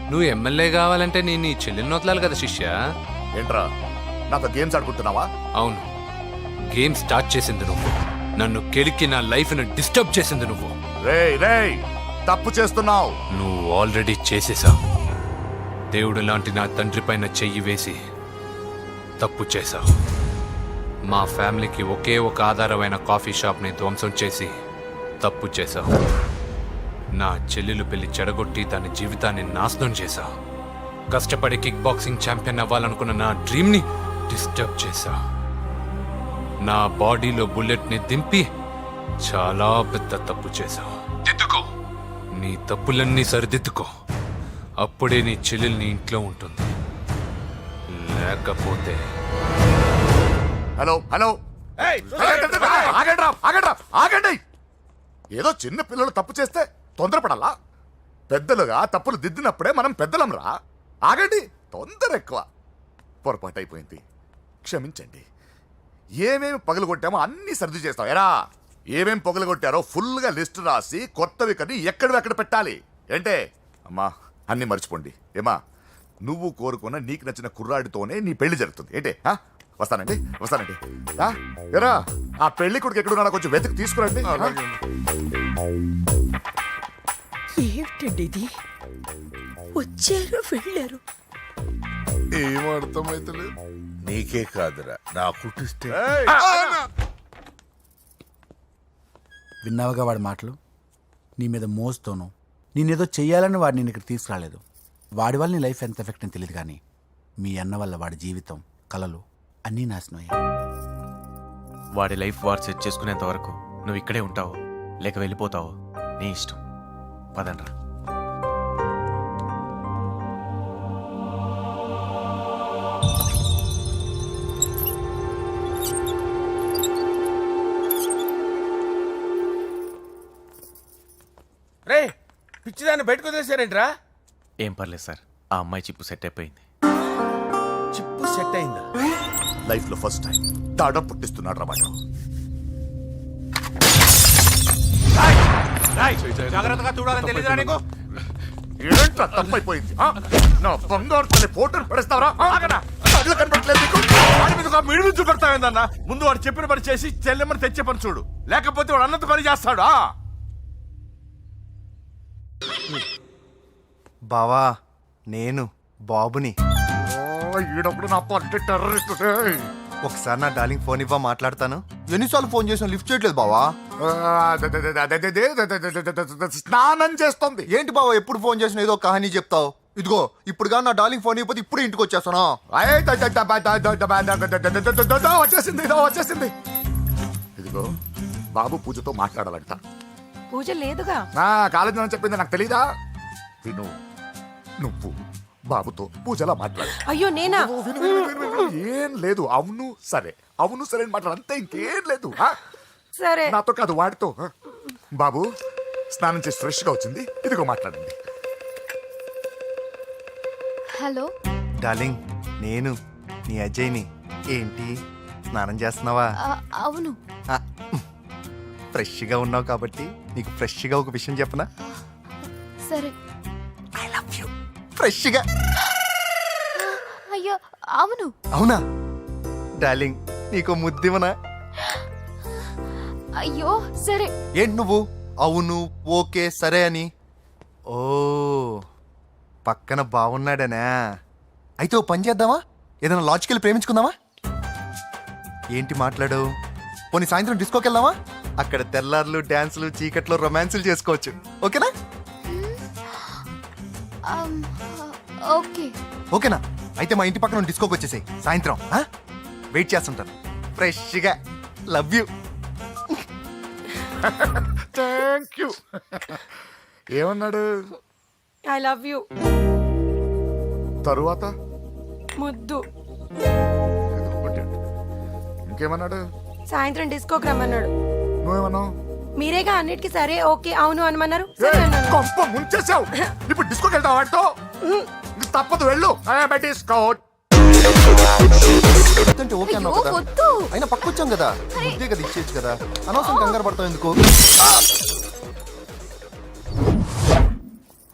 నువ్వు ఎమ్మెల్యే కావాలంటే నేను నీ చెల్లెల్ని వదలాలి కదా శిష్య. ఏంట్రా, నాతో గేమ్స్ ఆడుకుంటున్నావా? అవును, గేమ్ స్టార్ట్ చేసింది నువ్వు. నన్ను కెలికి నా లైఫ్ను డిస్టర్బ్ చేసింది నువ్వు. రేయ్ రేయ్, తప్పు చేస్తున్నావు. నువ్వు ఆల్రెడీ చేసేసావు. దేవుడు లాంటి నా తండ్రి పైన చెయ్యి వేసి తప్పు చేశావు. మా ఫ్యామిలీకి ఒకే ఒక ఆధారమైన కాఫీ షాప్ని ధ్వంసం చేసి తప్పు చేశావు. నా చెల్లెలు పెళ్లి చెడగొట్టి దాని జీవితాన్ని నాశనం చేశావు. కష్టపడి కిక్ బాక్సింగ్ ఛాంపియన్ అవ్వాలనుకున్న నా డ్రీమ్ని డిస్టర్బ్ చేశావు. నా బాడీలో బుల్లెట్ని దింపి చాలా పెద్ద తప్పు చేశావు. దిద్దుకో, నీ తప్పులన్నీ సరిదిద్దుకో. అప్పుడే నీ చెల్లెలు నీ ఇంట్లో ఉంటుంది. లేకపోతే హలో హలో, ఆగండి. ఏదో చిన్న పిల్లలు తప్పు చేస్తే తొందరపడాలా? పెద్దలుగా తప్పులు దిద్దినప్పుడే మనం పెద్దలంరా. ఆగండి, తొందర ఎక్కువ. పొరపాటు అయిపోయింది, క్షమించండి. ఏమేమి పగలగొట్టామో అన్ని సర్ది చేస్తాం. ఎరా, ఏమేం పగలగొట్టారో ఫుల్గా లిస్ట్ రాసి కొత్తవి కని ఎక్కడివి పెట్టాలి. ఏంటే అమ్మా, అన్ని మర్చిపోండి. ఏమా, నువ్వు కోరుకున్న నీకు నచ్చిన కుర్రాడితోనే నీ పెళ్లి జరుగుతుంది. ఏంటే వస్తానండి. ఎరా, ఆ పెళ్లి కొడుకు ఎక్కడున్నాడో కొంచెం వెతికి తీసుకురండి. ఏమిటండి ఇది? వచ్చారు వెళ్ళారు, ఏం అర్థమైతలేదు. నీకే కాదురా, నా కుట్టిస్తే. విన్నావుగా వాడి మాటలు? నీ మీద మోస్తోను నేనేదో చెయ్యాలని వాడు నేను ఇక్కడ తీసుకురాలేదు. వాడి వల్ల నీ లైఫ్ ఎంత ఎఫెక్ట్ అని తెలియదు, కానీ మీ అన్న వల్ల వాడి జీవితం, కలలు అన్నీ నాశనం అయ్యాయి. వాడి లైఫ్ వాడు సెట్ చేసుకునేంత వరకు నువ్వు ఇక్కడే ఉంటావు, లేక వెళ్ళిపోతావు, నీ ఇష్టం. పదండ్రా. రే, పిచ్చిదాన్ని బయటకు వదిలేశారేంట్రా? ఏం పర్లేదు సార్, ఆ అమ్మాయి చిప్పు సెట్ అయిపోయింది. చిప్పు సెట్ అయిందా? లైఫ్ లో ఫస్ట్ టైం తాడ పుట్టిస్తున్నాడు రా వాడు. జాగ్రత్తగా చూడాలని తెలియదురా నీకు? ఏంట్రా తప్పైపోయింది? నా బంగారు తల్లి ఫోటోలు పడేస్తావరా? కళ్ళు కనపడట్లేదు నీకు? వాడి మీద ఒక మిడిమించు కొడతావేందన్నా? ముందు వాడు చెప్పిన పని చేసి చెల్లెమ్మని తెచ్చే పని చూడు, లేకపోతే వాడు అన్నంత పని చేస్తాడు. బావా, నేను బాబుని. ఈడప్పుడు నా పట్టి టెర్రరిస్ట్. ఒకసారి నా డార్లింగ్ ఫోన్ ఇవ్వ, మాట్లాడతాను. ఎన్నిసార్లు ఫోన్ చేసినా లిఫ్ట్ చేయట్లేదు బావా. స్నానం చేస్తుంది. ఏంటి బావ ఎప్పుడు ఫోన్ చేసిన ఏదో కహానీ చెప్తావు? ఇదిగో ఇప్పుడు కానీ నా డార్లింగ్ ఫోన్ అయిపోతే ఇప్పుడు ఇంటికి వచ్చేస్తాను. వచ్చేసింది. ఇదిగో బాబు పూజతో మాట్లాడాలంట. పూజ లేదుగా. నా కాలేజీ అని చెప్పింది నాకు తెలీదా? విను, నువ్వు బాబుతో పూజలా మాట్లాడు. అయ్యో నేనా? ఏం లేదు. అవును సరే అని మాట్లాడు, అంతే, ఇంకేం లేదు. సరే. నాతో కాదు, వాడితో. బాబు స్నానం చేసి ఫ్రెష్ గా వచ్చింది, ఇదిగో మాట్లాడండి. హలో డార్లింగ్, నేను నీ అజయ్ని. ఏంటి స్నానం చేస్తున్నావా? అవును. ఫ్రెష్గా ఉన్నావు కాబట్టి నీకు ఫ్రెష్గా ఒక విషయం చెప్పనా? సరే. I love you. ఫ్రెష్గా. అయ్యో అవును. అవునా డార్లింగ్, నీకు ముద్దివనా? అయ్యో సరే. ఏంటి నువ్వు అవును ఓకే సరే అని? ఓ పక్కన బాగున్నాడనా? అయితే ఓ పని చేద్దామా? ఏదైనా లాజికల్ ప్రేమించుకుందామా? ఏంటి మాట్లాడు? పోనీ సాయంత్రం డిస్కోకి వెళ్దామా? అక్కడ తెల్లార్లు డాన్సులు చీకట్లో రొమాన్సులు చేసుకోవచ్చు. ఓకేనా? ఓకే. ఓకేనా? అయితే మా ఇంటి పక్కన డిస్కోకి వచ్చేసాయి సాయంత్రం. వెయిట్ చేస్తుంటాను ఫ్రెష్గా. Love you. Thank you. ఏమన్నాడు? I love you. తరువాత ముద్దు. ఇంకేమన్నాడు? సాయంత్రం డిస్కోకి రమ్మన్నాడు. నువ్వేమన్నావు? మీరేగా అన్నిటికీ సరే ఓకే అవును అనమన్నారు. కొంప ముంచేసావు. ఇప్పుడు డిస్కోకి వెళ్తావు వాటితో? తప్పదు, వెళ్ళు. అంటే ఓకే అన్నావు కదా, అయినా పక్కొచ్చాం కదా, ముద్దే కదా ఇచ్చేయచ్చు కదా, అనవసరం కంగారు పడతావు ఎందుకు?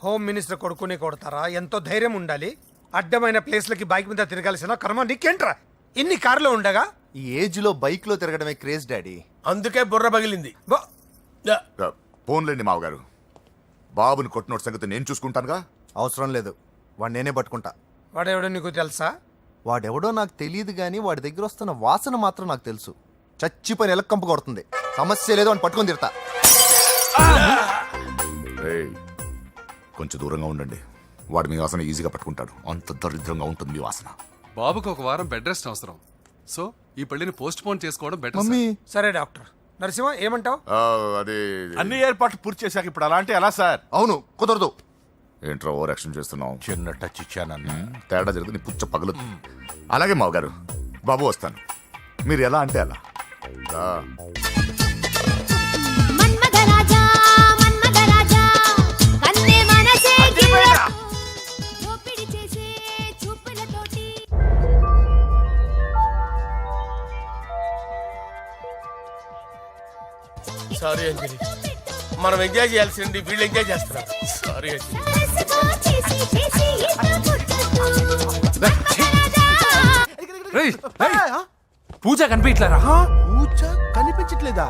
హోమ్ మినిస్టర్ కొడుకునే కొడతారా? ఎంతో ధైర్యం ఉండాలి. అడ్డమైన ప్లేస్లకి బైక్ మీద తిరగాల్సిన కర్మ నీకేంట్రా? ఇన్ని కార్లో ఉండగా ఈ ఏజ్ లో బైక్ లో తిరగడమే క్రేజ్ డాడీ. అందుకే బుర్ర పగిలింది. ఫోన్లేండి మావగారు, బాబుని కొట్టినోటి సంగతి నేను చూసుకుంటానుగా. అవసరం లేదు, వాడు నేనే పట్టుకుంటా. వాడెవడో నీకు తెలుసా? వాడెవడో నాకు తెలియదు కానీ వాడి దగ్గర వస్తున్న వాసన మాత్రం నాకు తెలుసు. చచ్చిపోయిన ఎలక్కంపు కొడుతుంది. సమస్య లేదు అని పట్టుకొని తిడతా. కొంచెం దూరంగా ఉండండి, వాడు మీ వాసన ఈజీగా పట్టుకుంటాడు. అంత దరిద్రంగా ఉంటుంది మీ వాసన. బాబుకి ఒక వారం బెడ్ రెస్ట్ అవసరం. సో ఈ పెళ్లిని పోస్ట్ పోన్ చేసుకోవడం బెటర్. మమ్మీ సరే డాక్టర్. నరసింహ ఏమంటావు? అదే అన్ని ఏర్పాట్లు పూర్తి చేశాక ఇప్పుడు అలాంటి ఎలా సార్? అవును కుదరదు. ఏంట్రా ఓవర్ యాక్షన్ చేస్తున్నావు? చిన్న టచ్ ఇచ్చానన్న. తేడా జరిగితే నీ పుచ్చ పగలు. అలాగే మావగారు, బాబు వస్తాను, మీరు ఎలా అంటే అలా. సారీ అంజలి, మనం ఎంజాయ్ చేయాల్సింది వీళ్ళు ఎంజాయ్ చేస్తున్నారు. సారీ అంజలి. పూజ కనిపించలేరా? పూజ కనిపించట్లేదా?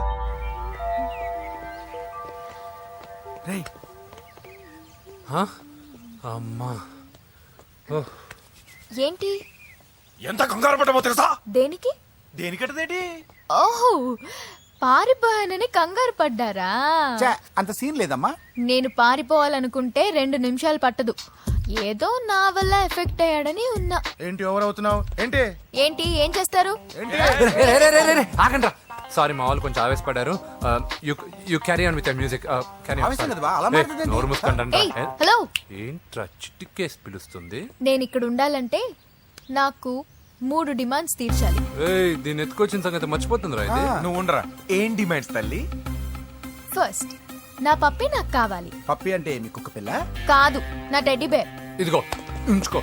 రేయ్ అమ్మా ఏంటి? ఎంత కంగారు పడ్డమో తెలుసా? దేనికి? దేనికటదేంటి? ఓహో పారిపోయానని కంగారు పడ్డారా? అంత సీన్ లేదమ్మా. నేను పారిపోవాలనుకుంటే 2 నిమిషాలు పట్టదు. ఏదో నా వల్ల ఎఫెక్ట్ అయ్యాడని ఉన్నా. ఏంటి ఓవర్ అవుతున్నావు? ఏంటి ఏంటి ఏం చేస్తారు? ఆగండ్రా. సారీ మా వాళ్ళు కొంచెం ఆవేశపడ్డారు. You carry on with music. నోరు మూసుకోండి. హలో ఏంట్రా చిటికేసి పిలుస్తుంది? నేను ఇక్కడ ఉండాలంటే నాకు 3 డిమాండ్స్ తీర్చాలి. దీన్ని ఎత్తుకొచ్చిన సంగతి మర్చిపోతుందిరా ఇది. నువ్వు ఉండరా. ఏం డిమాండ్స్ తల్లి? ఫస్ట్ నా పప్పి నాకు కావాలి. పప్పి అంటే మీ కుక్క పిల్ల కాదు, నా టెడ్డీ బేర్. ఇదిగో ఉంచుకో.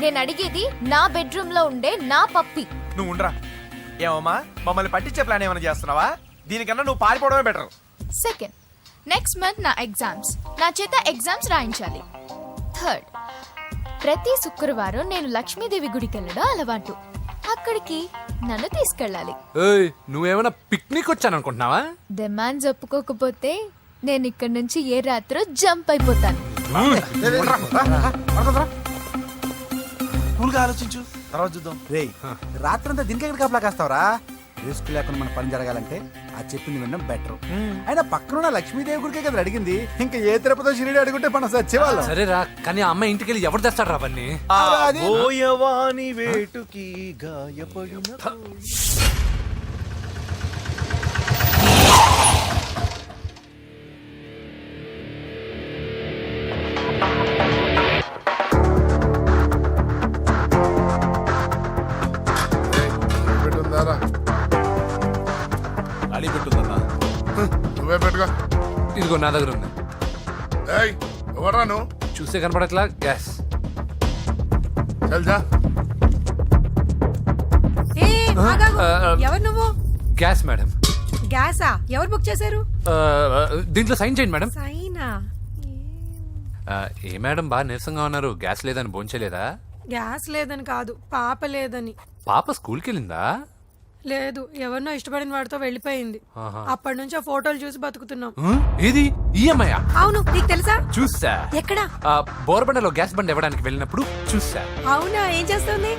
నేను అడిగేది నా బెడ్రూమ్ లో ఉండే నా పప్పి. నువ్వు ఉండరా. ఏమమ్మా మమ్మల్ని పట్టించే ప్లాన్ ఏమైనా చేస్తున్నావా? దీనికన్నా నువ్వు పారిపోవడమే బెటర్. సెకండ్, నెక్స్ట్ మంత్ నా ఎగ్జామ్స్, నా చేత ఎగ్జామ్స్ రాయించాలి. థర్డ్, ప్రతి శుక్రవారం నేను లక్ష్మీదేవి గుడికి వెళ్ళడం అలవాటు. అక్కడికి నన్ను తీసుకెళ్ళాలి. నువ్వేమైనా పిక్నిక్ వచ్చాననుకుంటున్నావా? డిమాండ్స్ ఒప్పుకోకపోతే నేను ఇక్కడి నుంచి ఏ రాత్రో జంప్ అయిపోతాను. కూల్గా ఆలోచించు, తర్వాత చూద్దాం. రేయ్ రాత్రంతా దీనికి ఎక్కడ కాపలా కాస్తావరా? రిస్క్ లేకుండా మన పని జరగాలంటే అది చెప్పింది వినడం బెటర్. అయినా పక్కనున్న లక్ష్మీదేవి గుడికే కదా అడిగింది, ఇంకా ఏ తిరుపతి షిరిడి అడుగుంటే మనం సచ్చేవాళ్ళం. సరేరా, కానీ ఆ అమ్మాయి ఇంటికి వెళ్ళి ఎవరు తెస్తాడు అవన్నీ? బోయవాని వేటుకి గాయపడిన అడి పెట్టుందన్నా, నువ్వే పెట్టుగా. ఇదిగో నా దగ్గర ఉంది. ఎవరా నువ్వు? చూస్తే కనపడట్లా? గ్యాస్. చల్జా. ఎవరు నువ్వు? Gas madam. గ్యాసా? ఎవరు బుక్ చేశారు? దీంట్లో సైన్ చేయండి మేడం. సైనా? ఏ మేడం బాగా నీరసంగా ఉన్నారు, గ్యాస్ లేదని భోంచలేదా? గ్యాస్ లేదని కాదు, పాప లేదని. పాప స్కూల్కి వెళ్ళిందా? లేదు, ఎవరినో ఇష్టపడిన వాడితో వెళ్ళిపోయింది. అప్పటి నుంచి ఆ ఫోటోలు చూసి బతుకుతున్నాం. ఏది ఈఎంఐ? అవును, నీకు తెలుసా? చూసా. ఎక్కడ? బోర్బండలో గ్యాస్ బండ్ ఇవ్వడానికి వెళ్ళినప్పుడు చూసా. అవునా? ఏం చేస్తుంది?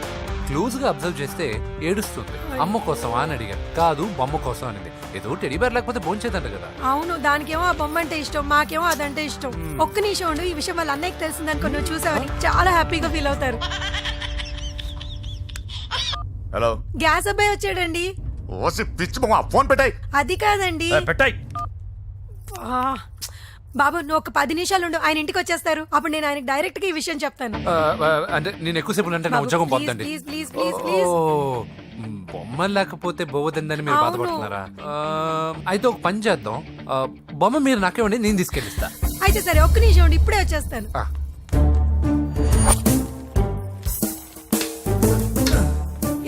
క్లోజ్ గా అబ్జర్వ్ చేస్తే ఏడుస్తుంది. అమ్మ కోసం అని అడిగాను. కాదు, బొమ్మ కోసం అనింది. ఏదో టెడీ బేర్ లేకపోతే భోంచేదంట కదా. అవును, దానికేమో ఆ బొమ్మ అంటే ఇష్టం, మాకేమో అదంటే ఇష్టం. ఒక్క నిమిషం ఉండు, ఈ విషయం వాళ్ళ అన్నయ్యకి తెలిసిందనుకో, నువ్వు చూసావని చాలా హ్యాపీగా ఫీల్ అవుతారు. హలో, గ్యాస్ అబ్బాయి వచ్చాడండి. ఓసి పిచ్చి బొమ్మ, ఫోన్ పెట్టాయి. అది కాదండి. పెట్టాయి. బాబు, నువ్వు ఒక 10 నిమిషాలు ఉండు, ఆయన ఇంటికి వచ్చేస్తారు. అప్పుడు నేను ఆయనకి డైరెక్ట్ గా ఈ విషయం చెప్తాను. అంటే నేను ఎక్కువసేపు అంటే నా ఉద్యోగం పోతుందండి. Please please please please. బొమ్మ లేకపోతే బోవదందని మీరు బాధపడుతున్నారా? అయితే ఒక పని చేద్దాం, బొమ్మ మీరు నాకే ఉండి నేను తీసుకెళ్ళిస్తా. అయితే సరే, ఒక్క నిమిషం ఉండి, ఇప్పుడే వచ్చేస్తాను.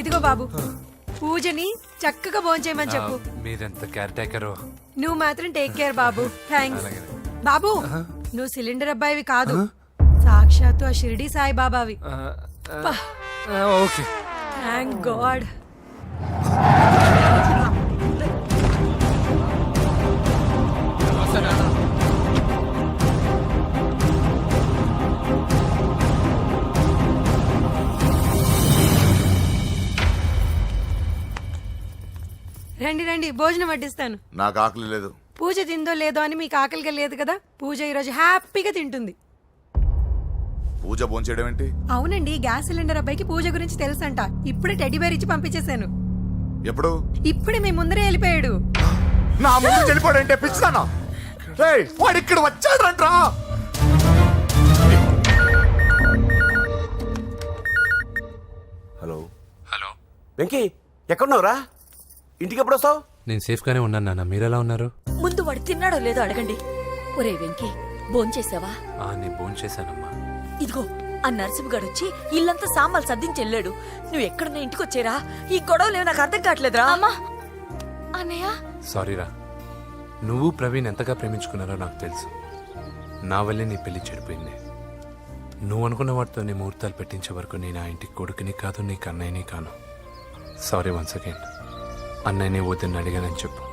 ఇదిగో బాబు, పూజని చక్కగా భోంచేయమని చెప్పు. మీరెంత కేర్ టేకరు. నువ్వు మాత్రం టేక్ కేర్ బాబు. థ్యాంక్స్ బాబు. నువ్వు సిలిండర్ అబ్బాయివి కాదు, సాక్షాత్తు ఆ షిరిడి సాయి బాబావి. Okay, thank God. రండి రండి, భోజనం వడ్డిస్తాను. నాకు ఆకలి లేదు. పూజ తిందో లేదో అని మీకు ఆకలిగా లేదు కదా, పూజ ఈరోజు హ్యాపీగా తింటుంది. పూజ భోంచేయడం ఏంటి? అవునండి, గ్యాస్ సిలిండర్ అబ్బాయికి పూజ గురించి తెలుసంట. ఇప్పుడే టెడ్డీ బేర్ ఇచ్చి పంపించేశాను. ఎప్పుడు? ఇప్పుడే మీ ముందరే వెళ్ళిపోయాడు. నా ముందు వెళ్ళిపోయాడంటే పిచ్చిదానా? వాడు ఇక్కడ వచ్చాడంట్రా. హలో హలో వెంకీ, ఎక్కడున్నావురా? ఇంటికి ఎప్పుడు వస్తావు? నేను సేఫ్ గానే ఉన్నాను నాన్న, మీరెలా ఉన్నారు? ముందు వాడు తిన్నాడో లేదో అడగండి. ఒరే వెంకీ, భోంచేసావా? నేను భోంచేశానమ్మా. ఇదిగో, ఆ నరసింహగాడు వచ్చి ఇల్లంతా సామాన్లు సర్దించి వెళ్ళాడు. నువ్వు ఎక్కడున్నా ఇంటికి వచ్చేరా. ఈ గొడవలేవు నాకు అర్థం కావట్లేదురా. అమ్మా, అన్నయ్య. సారీరా, నువ్వు ప్రవీణ్ ఎంతగా ప్రేమించుకున్నారో నాకు తెలుసు. నా వల్లే నీ పెళ్లి చెడిపోయింది. నువ్వు అనుకున్న వాటితో నీ ముహూర్తాలు పెట్టించే వరకు నేను ఆ ఇంటికి కొడుకుని కాదు, నీకు అన్నయ్యని కాను. Sorry once again. అన్నయ్యని వద్దని అడిగానని చెప్పు.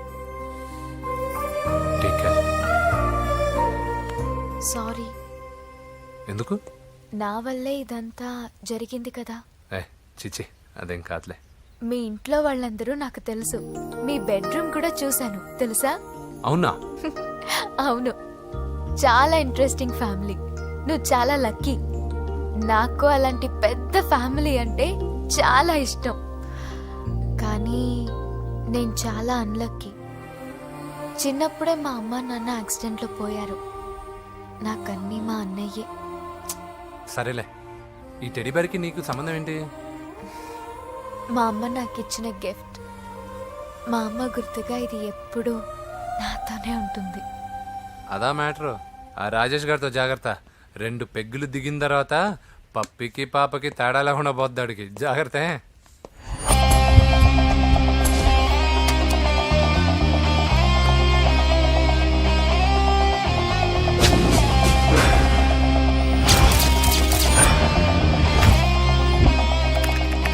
Take care. సారీ. ఎందుకు? నా వల్లే ఇదంతా జరిగింది కదా. చిచి, అదేం కాదులే. మీ ఇంట్లో వాళ్ళందరూ నాకు తెలుసు. మీ బెడ్రూమ్ కూడా చూశాను, తెలుసా? అవునా? అవును, చాలా ఇంట్రెస్టింగ్ ఫ్యామిలీ. నువ్వు చాలా లక్కీ. నాకు అలాంటి పెద్ద ఫ్యామిలీ అంటే చాలా ఇష్టం. కానీ నేను చాలా అన్లక్కీ. చిన్నప్పుడే మా అమ్మ నాన్న యాక్సిడెంట్లో పోయారు. నాకన్నీ మా అన్నయ్యే. సరేలే, ఈ టెడీబేర్కి నీకు సంబంధం ఏంటి? మా అమ్మ నాకు ఇచ్చిన గిఫ్ట్. మా అమ్మ గుర్తుగా ఇది ఎప్పుడూ నాతోనే ఉంటుంది. అదా మ్యాటరు. ఆ రాజేష్ గారితో జాగ్రత్త. 2 పెగ్గులు దిగిన తర్వాత పప్పికి పాపకి తేడా లేకుండా పోద్దాడికి. జాగ్రత్త.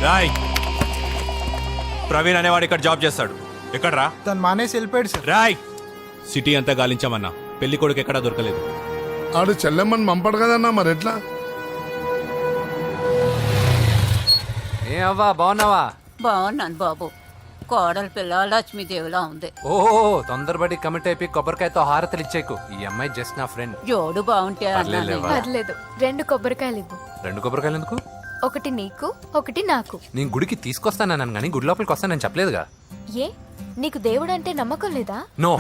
రాయ్, ప్రవీణ్ అనేవాడు ఇక్కడ జాబ్ చేస్తాడు. ఎక్కడ్రా? తను మానేసి వెళ్ళిపోయాడు సార్. రాయ్, సిటీ అంతా గాలించామన్నా, పెళ్లి కొడుకు ఎక్కడా దొరకలేదు. ఆడు చెల్లెమ్మని పంపడు కదన్నా, మరి ఎట్లా? ఏ అవ్వా, బాగున్నావా? బాగున్నాను బాబు. కోడలి పిల్ల లక్ష్మీదేవిలా ఉంది. ఓ తొందరపడి కమిట్ అయిపోయి కొబ్బరికాయతో హారతలు ఇచ్చేకు. ఈ అమ్మాయి జస్ట్ నా ఫ్రెండ్. జోడు బాగుంటే అన్నాను. పర్లేదులేవా? పర్లేదు 2 కొబ్బరికాయలు ఇవ్వు. 2 కొబ్బరికాయలు ఎందుకు? ఒకటి నీకు, ఒకటి నాకు. నేను గుడికి తీసుకొస్తానన్నాను కానీ గుడి లోపలికి వస్తానని చెప్పలేదుగా. ఏ నీకు దేవుడు అంటే నమ్మకం లేదా? నో,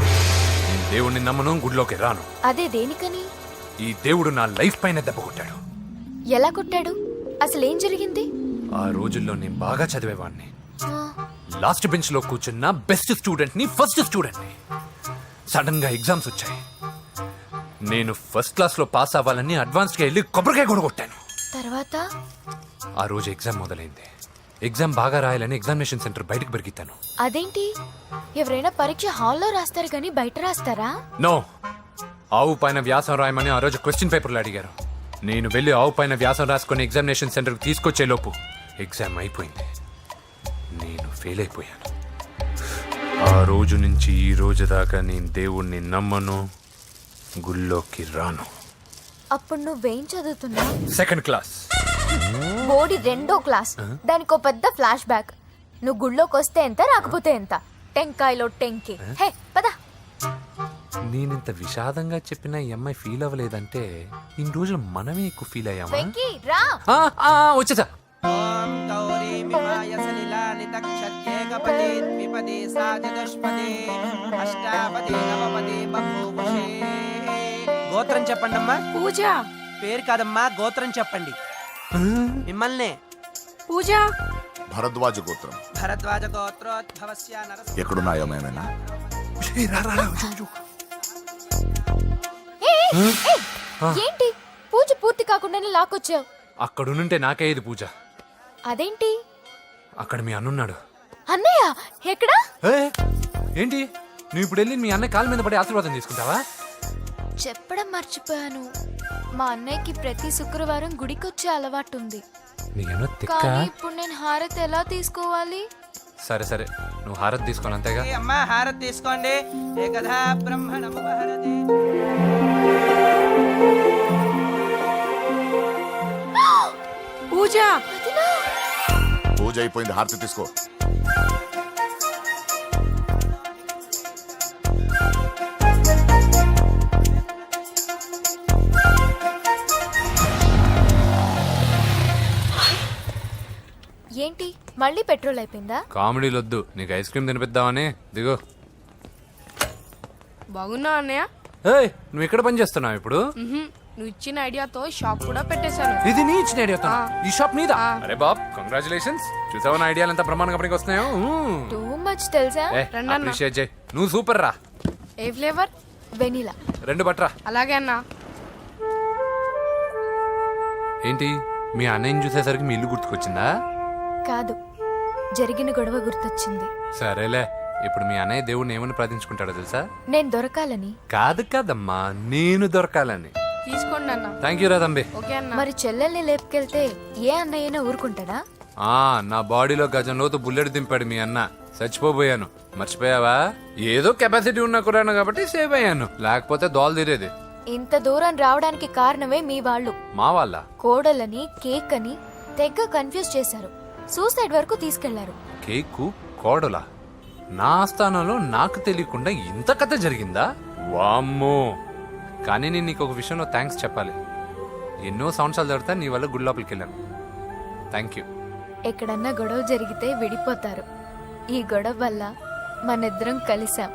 నేను దేవుడిని నమ్మను, గుడిలోకి రాను. అదే దేనికని? ఈ దేవుడు నా లైఫ్ పైన దెబ్బ కొట్టాడు. ఎలా కొట్టాడు? అసలేం జరిగింది? ఆ రోజుల్లో నేను బాగా చదివేవాడిని. ఆ, లాస్ట్ బెంచ్ లో కూర్చున్న బెస్ట్ స్టూడెంట్ ని, ఫస్ట్ స్టూడెంట్ ని. సడన్ గా ఎగ్జామ్స్ వచ్చాయి. నేను ఫస్ట్ క్లాస్ లో పాస్ అవ్వాలని అడ్వాన్స్ గా వెళ్ళి కొబ్బరికాయ కూడా కొట్టాను. తర్వాత ఆ రోజు ఎగ్జామ్ మొదలైంది. ఎగ్జామ్ బాగా రాయాలని ఎగ్జామినేషన్ సెంటర్ బయటకు పెరిగితాను. అదేంటి? ఎవరైనా పరీక్ష హాల్లో రాస్తారు కానీ బయట రాస్తారా? నో, ఆవు పైన వ్యాసం రాయమని ఆ రోజు క్వశ్చన్ పేపర్లు అడిగారు. నేను వెళ్ళి ఆవు పైన వ్యాసం రాసుకొని ఎగ్జామినేషన్ సెంటర్కి తీసుకొచ్చే లోపు ఎగ్జామ్ అయిపోయింది. నేను ఫెయిల్ అయిపోయాను. ఆ రోజు నుంచి ఈ రోజు దాకా నేను దేవుణ్ణి నమ్మను, గుళ్ళోకి రాను. అప్పుడు నువ్వేం చదువుతున్నావు? Second class. బోడి 2వ క్లాస్. దానికో పెద్ద ఫ్లాష్ బ్యాక్. నువ్వు గుళ్ళోకి వస్తే ఎంత, రాకపోతే ఎంత. టెంకాయలో టెంకి. హే పద. నేనింత విషాదంగా చెప్పిన ఈ అమ్మాయి ఫీల్ అవ్వలేదంటే ఇన్ని రోజులు మనమే ఎక్కువ ఫీల్ అయ్యామా? వెంకీ రా. వచ్చేసా. గోత్రం చెప్పండి అమ్మా. పూజ. పేరు కాదమ్మా, గోత్రం చెప్పండి. మిమ్మల్ని. పూజ. భరద్వాజ గోత్రం. భరద్వాజ గోత్రోద్భవస్య నరసింహ. ఎక్కడున్నాయో మేమైనా ఏంటి పూజ పూర్తి కాకుండానే లాక్కొచ్చావు? అక్కడుంటే నాకే ఇది పూజ. అదేంటి? అక్కడ మీ అన్నున్నాడు. అన్నయ్య ఎక్కడా? ఏంటి నువ్వు ఇప్పుడు వెళ్ళి మీ అన్నయ్య కాళ్ళ మీద పడి ఆశీర్వాదం తీసుకుంటావా? చెప్పడం మర్చిపోయాను. మా అన్నయ్యకి ప్రతి శుక్రవారం గుడికొచ్చే అలవాటు ఉంది. నీకేమో తిక్క. కానీ ఇప్పుడు నేను హారతి ఎలా తీసుకోవాలి? సరే సరే, నువ్వు హారతి తీసుకోను అంతేగా. అమ్మా హారతి తీసుకోండి. ఏకదా బ్రహ్మణముపహరతి. పూజ. పూజ అయిపోయింది, హారతి తీసుకో. ఏంటి మళ్ళీ పెట్రోల్ అయిపోయిందా? కామెడీలు వద్దు, నీకు ఐస్ క్రీమ్ తినిపిద్దామని. దిగో. బాగున్నా అన్నయ్య? ఏయ్, నువ్వు ఎక్కడ పని చేస్తున్నావు ఇప్పుడు? నువ్వు ఇచ్చిన ఐడియాతో షాప్ కూడా పెట్టేశాను. ఇది నీ ఇచ్చిన ఐడియా? ఈ షాప్ నీదా? అరే బాబ్, కంగ్రాచులేషన్స్. చూసావా నా ఐడియాలు ఎంత బ్రహ్మాండంగా పనికి వస్తున్నాయో? టూ మచ్ తెలుసా? అప్రిషియేట్ చేయి. నువ్వు సూపర్ రా. ఏ ఫ్లేవర్? వెనిలా. 2 బట్రా. అలాగే అన్నా. ఏంటి మీ అన్నయ్యని చూసేసరికి మీ ఇల్లు గుర్తుకొచ్చిందా? కాదు, జరిగిన గొడవ గుర్తొచ్చింది. సరేలే, ఇప్పుడు మీ అన్నయ్య దేవుడిని ఏమని ప్రార్థించుకుంటాడో తెలుసా? నేను దొరకాలని. కాదు కాదమ్మా, నేను దొరకాలని. తీసుకోండి అన్న. థ్యాంక్ యూ రా తంబి. ఓకే అన్న. మరి చెల్లెల్ని లేపుకెళ్తే ఏ అన్నయ్యనా ఊరుకుంటాడా? నా బాడీలో గజం లోతు బుల్లెట్ దింపాడు మీ అన్న. చచ్చిపోయాను. మర్చిపోయావా? ఏదో కెపాసిటీ ఉన్న కురాను కాబట్టి సేవ్ అయ్యాను, లేకపోతే దోలు తీరేది. ఇంత దూరం రావడానికి కారణమే మీ వాళ్ళు. మా వాళ్ళ? కోడలని కేక్ అని తెగ కన్ఫ్యూజ్ చేశారు. సూసైడ్ వరకు తీసుకెళ్లారు. కేకు కోడలా? నా స్థానంలో నాకు తెలియకుండా ఇంత కథ జరిగిందా? వామ్మో. కానీ నేను నీకు ఒక విషయంలో థ్యాంక్స్ చెప్పాలి. ఎన్నో సంవత్సరాలు జరుగుతా నీ వల్ల గుడి లోపలికి వెళ్ళాను. Thank you. ఎక్కడన్నా గొడవ జరిగితే విడిపోతారు. ఈ గొడవ వల్ల మనిద్దరం కలిసాం.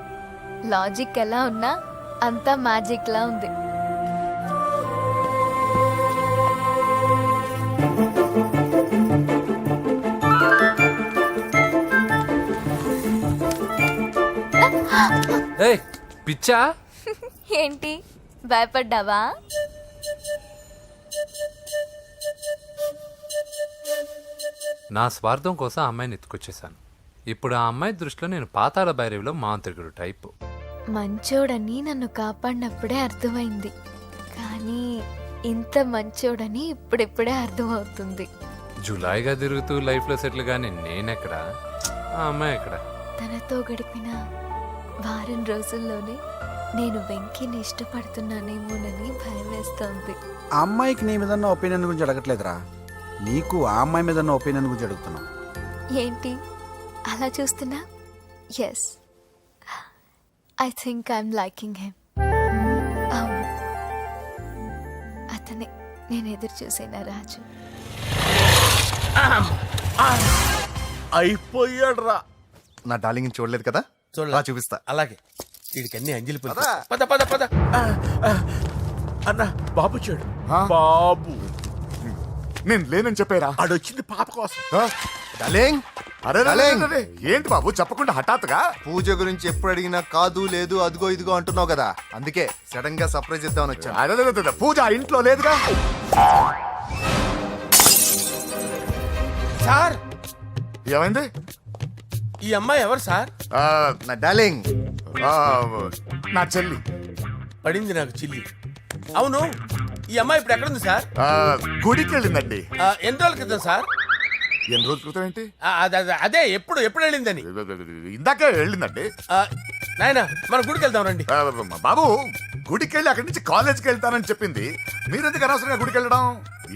లాజిక్ ఎలా ఉన్నా అంతా మ్యాజిక్ లా ఉంది. ఏయ్ పిచ్చా? ఏంటి భయపడ్డావా? నా స్వార్థం కోసం ఆ అమ్మాయిని ఎత్తుకొచ్చేసాను. ఇప్పుడు ఆ అమ్మాయి దృష్టిలో నేను పాతాళ భైరవిలో మాంత్రికుడు టైపు. మంచోడని నన్ను కాపాడినప్పుడే అర్థమైంది, కానీ ఇంత మంచోడని ఇప్పుడిప్పుడే అర్థమవుతుంది. జులాయిగా తిరుగుతూ లైఫ్లో సెటిల్ గాని నేనెక్కడా, ఆ అమ్మాయి ఎక్కడ? తనతో గడిపిన వారం రోజుల్లోనే నేను వెంకీని ఇష్టపడుతున్నానేమోనని భయం వేస్తోంది. ఆ అమ్మాయికి నీ మీద ఉన్న ఒపీనియన్ గురించి అడగట్లేదురా, నీకు ఆ అమ్మాయి మీద ఉన్న ఒపీనియన్ గురించి అడుగుతున్నావు. ఏంటి అలా చూస్తున్నా? Yes I think I'm liking him. అవును, అతనే నేను ఎదురు చూసిన రాజు. అయిపోయాడు రా. నా డార్లింగ్ చూడలేదు కదా, చూడలే. రా చూపిస్తా. అలాగే వీడికి అన్ని అంజలి పూలు. పద. పద పద పద. అన్న బాబు వచ్చాడు. బాబు నేను లేనని చెప్పారా? ఆడొచ్చింది పాప కోసం. డార్లింగ్, అరే డార్లింగ్. ఏంటి బాబు చెప్పకుండా హఠాత్తుగా? పూజ గురించి ఎప్పుడు అడిగినా కాదు లేదు అదిగో ఇదిగో అంటున్నావు కదా, అందుకే సడన్ గా సర్ప్రైజ్ ఇద్దామని వచ్చాను. అరే పూజ ఆ ఇంట్లో లేదుగా. సార్ ఏమైంది? ఈ అమ్మాయి ఎవరు సార్? నా డార్లింగ్, నా చెల్లి. పడింది నాకు చిల్లి. అవును, ఈ అమ్మాయి ఇప్పుడు ఎక్కడుంది సార్? గుడికి వెళ్ళిందండి. ఎన్ని రోజుల క్రితం సార్? ఎన్ని రోజుల క్రితం ఏంటి? అదే ఎప్పుడు ఎప్పుడు వెళ్ళిందని. ఇందాకే వెళ్ళిందండి. నాయన మన గుడికి వెళ్దాం రండి. బాబు గుడికి వెళ్ళి అక్కడి నుంచి కాలేజ్కి వెళ్తానని చెప్పింది. మీరెందుకు అనవసరంగా గుడికి వెళ్ళడం?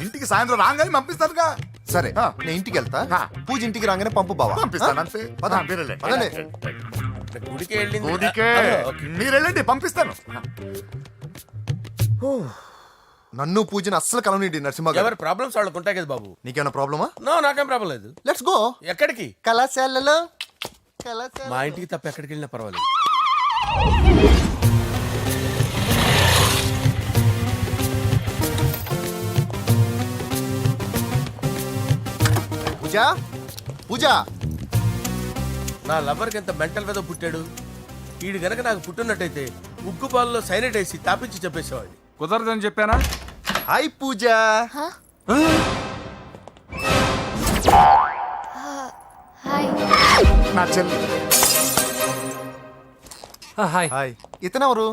ఇంటికి సాయంత్రం రాగానే పంపిస్తానుగా. సరే నేను ఇంటికి వెళ్తా, పూజ ఇంటికి రాగానే పంపు బావా. పంపిస్తాను అంతే. పద. మీరెళ్ళండి. పదండి. గుడికి వెళ్ళింది. గుడికే మీరు వెళ్ళండి, పంపిస్తాను. నన్ను పూజని అస్సలు కలవనిండి నరసింహ గారు. ఎవరి ప్రాబ్లమ్స్ వాళ్ళకు ఉంటాయి కదా బాబు. నీకేమైనా ప్రాబ్లమా? నో, నాకేం ప్రాబ్లం లేదు. Let's go. ఎక్కడికి? కళాశాలలో. మా ఇంటికి తప్ప ఎక్కడికి వెళ్ళినా పర్వాలేదు. పూజ, పూజ. నా లవర్కి ఎంత మెంటల్ మీద పుట్టాడు. వీడు గనక నాకు పుట్టినట్టయితే ఉగ్గు పాలలో సైనట్ వేసి తాపించి చెప్పేసేవాడిని. కుదరదని చెప్పానా? హాయ్ పూజ. హాయ్. నా చెల్లి. హాయ్. హాయ్. ఇతనెవరు?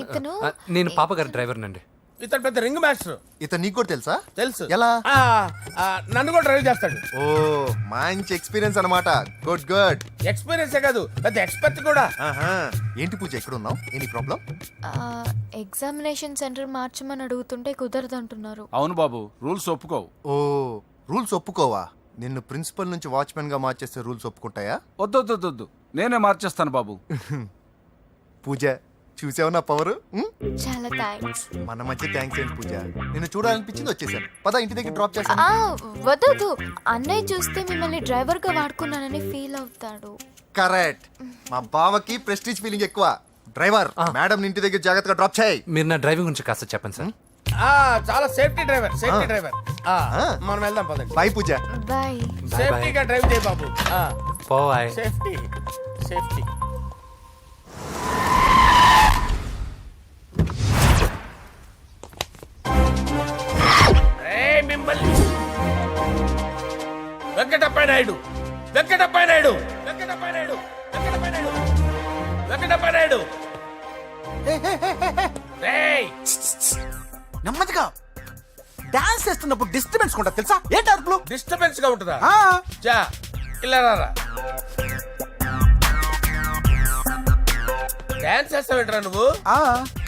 ఇతను నేను పాప గారి డ్రైవర్ నండి. ఇతను పెద్ద రింగ్ మాస్టర్. ఇతను నీకు కూడా తెలుసా? తెలుసు. ఎలా? నన్ను కూడా డ్రైవ్ చేస్తాడు. ఓ మంచి ఎక్స్పీరియన్స్ అన్నమాట. Good good. ఎక్స్పీరియన్సే కాదు, పెద్ద ఎక్స్పర్ట్ కూడా. ఏంటి పూజ ఎక్కడ ఉన్నావు? Any problem? ఎగ్జామినేషన్ సెంటర్ మార్చమని అడుగుతుంటే కుదరదంటున్నారు. అవును బాబు, రూల్స్ ఒప్పుకోవు. ఓ రూల్స్ ఒప్పుకోవా? నిన్ను ప్రిన్సిపల్ నుంచి వాచ్మెన్ గా మార్చేస్తే రూల్స్ ఒప్పుకుంటాయా? వద్దు, నేనే మార్చేస్తాను బాబు. పూజ చూసావు నా పవర్? చాలా థ్యాంక్స్. మన మధ్య థ్యాంక్స్ ఏంటి పూజ, నిన్ను చూడాలనిపించింది వచ్చేసాను. పద ఇంటి దగ్గర డ్రాప్ చేస్తాను. వద్దు, అన్నయ్య చూస్తే మిమ్మల్ని డ్రైవర్ గా వాడుకున్నానని ఫీల్ అవుతాడు. కరెక్ట్. మా బావకి ప్రెస్టీజ్ ఫీలింగ్ ఎక్కువ. డ్రైవర్, మేడం ఇంటి దగ్గర జాగ్రత్తగా డ్రాప్ చేయి. మీరు నా డ్రైవింగ్ గురించి కాస్త చెప్పండి సార్. చాలా సేఫ్టీ డ్రైవర్. మనం వెళ్దాం పదండి. బాయ్ పూజ. బాయ్. సేఫ్టీగా డ్రైవ్ చేయి బాబు. పోయ్. Safety safety. మిమ్మల్ని వెంకటప్ప నాయుడు, వెంకటప్ప నాయుడు, వెంకటప్ప నాయుడు, వెంకటప్ప నాయుడు, వెంకటప్ప నాయుడు. నెమ్మదిగా డాన్స్ చేస్తున్నప్పుడు డిస్టర్బెన్స్ కొంటా తెలుసా? ఏంటి అరుపులు? డిస్టర్బెన్స్ గా ఉంటుందా? చా ఇలా రారా. డాన్స్ చేస్తావేంట్రా నువ్వు?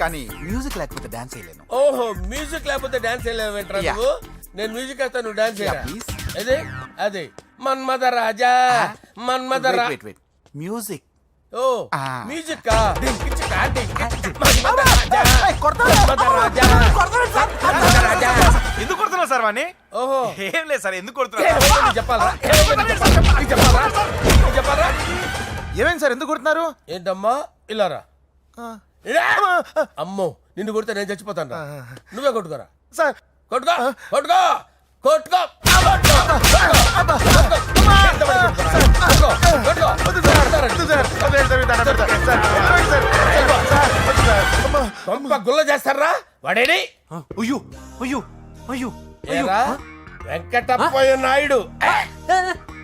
కానీ మ్యూజిక్ లేకపోతే డాన్స్ చేయలేను. ఓహో, మ్యూజిక్ లేకపోతే డాన్స్ చేయలేవేంట్రా నువ్వు? నేను మ్యూజిక్ వేస్తా, నువ్వు డాన్స్ చేయరా? అదే అదే మన్మథ రాజా, మన్మథ మ్యూజిక్. ఓ మ్యూజిక్ కా? మన్మథ రాజా, మన్మథ రాజా, మన్మథ రాజా. ఎందుకు కొడుతున్నావు సార్ వాణ్ణి? ఓహో ఏం లేదు సార్, ఎందుకు కొడుతున్నారు? చెప్పాలా? చెప్పాలా? ఏమైంది సార్, ఎందుకు కొడుతున్నారు? ఏంటమ్మా ఇలారా. అమ్మో, నిన్ను కొడితే నేను చచ్చిపోతాను. నువ్వే కొట్టుకోరా సార్. కొట్టుకో కొట్టుకో కొట్టుకో. గుల్ల చేస్తారా వాడేడి? అయ్యో అయ్యో అయ్యో ఏరా వెంకటప్పయ్య నాయుడు,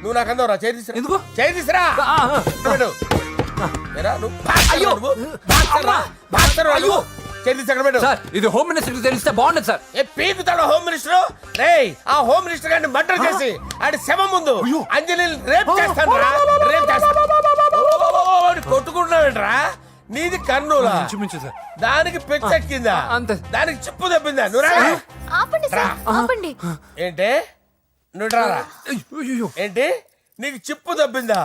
నువ్వు నాకు అందవరా? చేతిసిరా. ఎందుకు చేతిసిరా? ఇది హోమ్ మినిస్టర్ తెలిస్తే బాగుండదు సార్. పీకుతాడు home minister. రేయ్, ఆ హోమ్ మినిస్టర్ గారిని మర్డర్ చేసి ఆడి శవం ముందు అంజలి రేప్ చేస్తాను. రేప్ చేస్తాను. కొట్టుకుంటున్నావేంట్రా? నీది కర్నూలా? దానికి పెచ్చెక్కిందా? దానికి చిప్పు తప్పిందా? ఆపండి. ఏంటి? నువ్వు రారా. ఏంటి? నీకు చిప్పు తప్పిందా?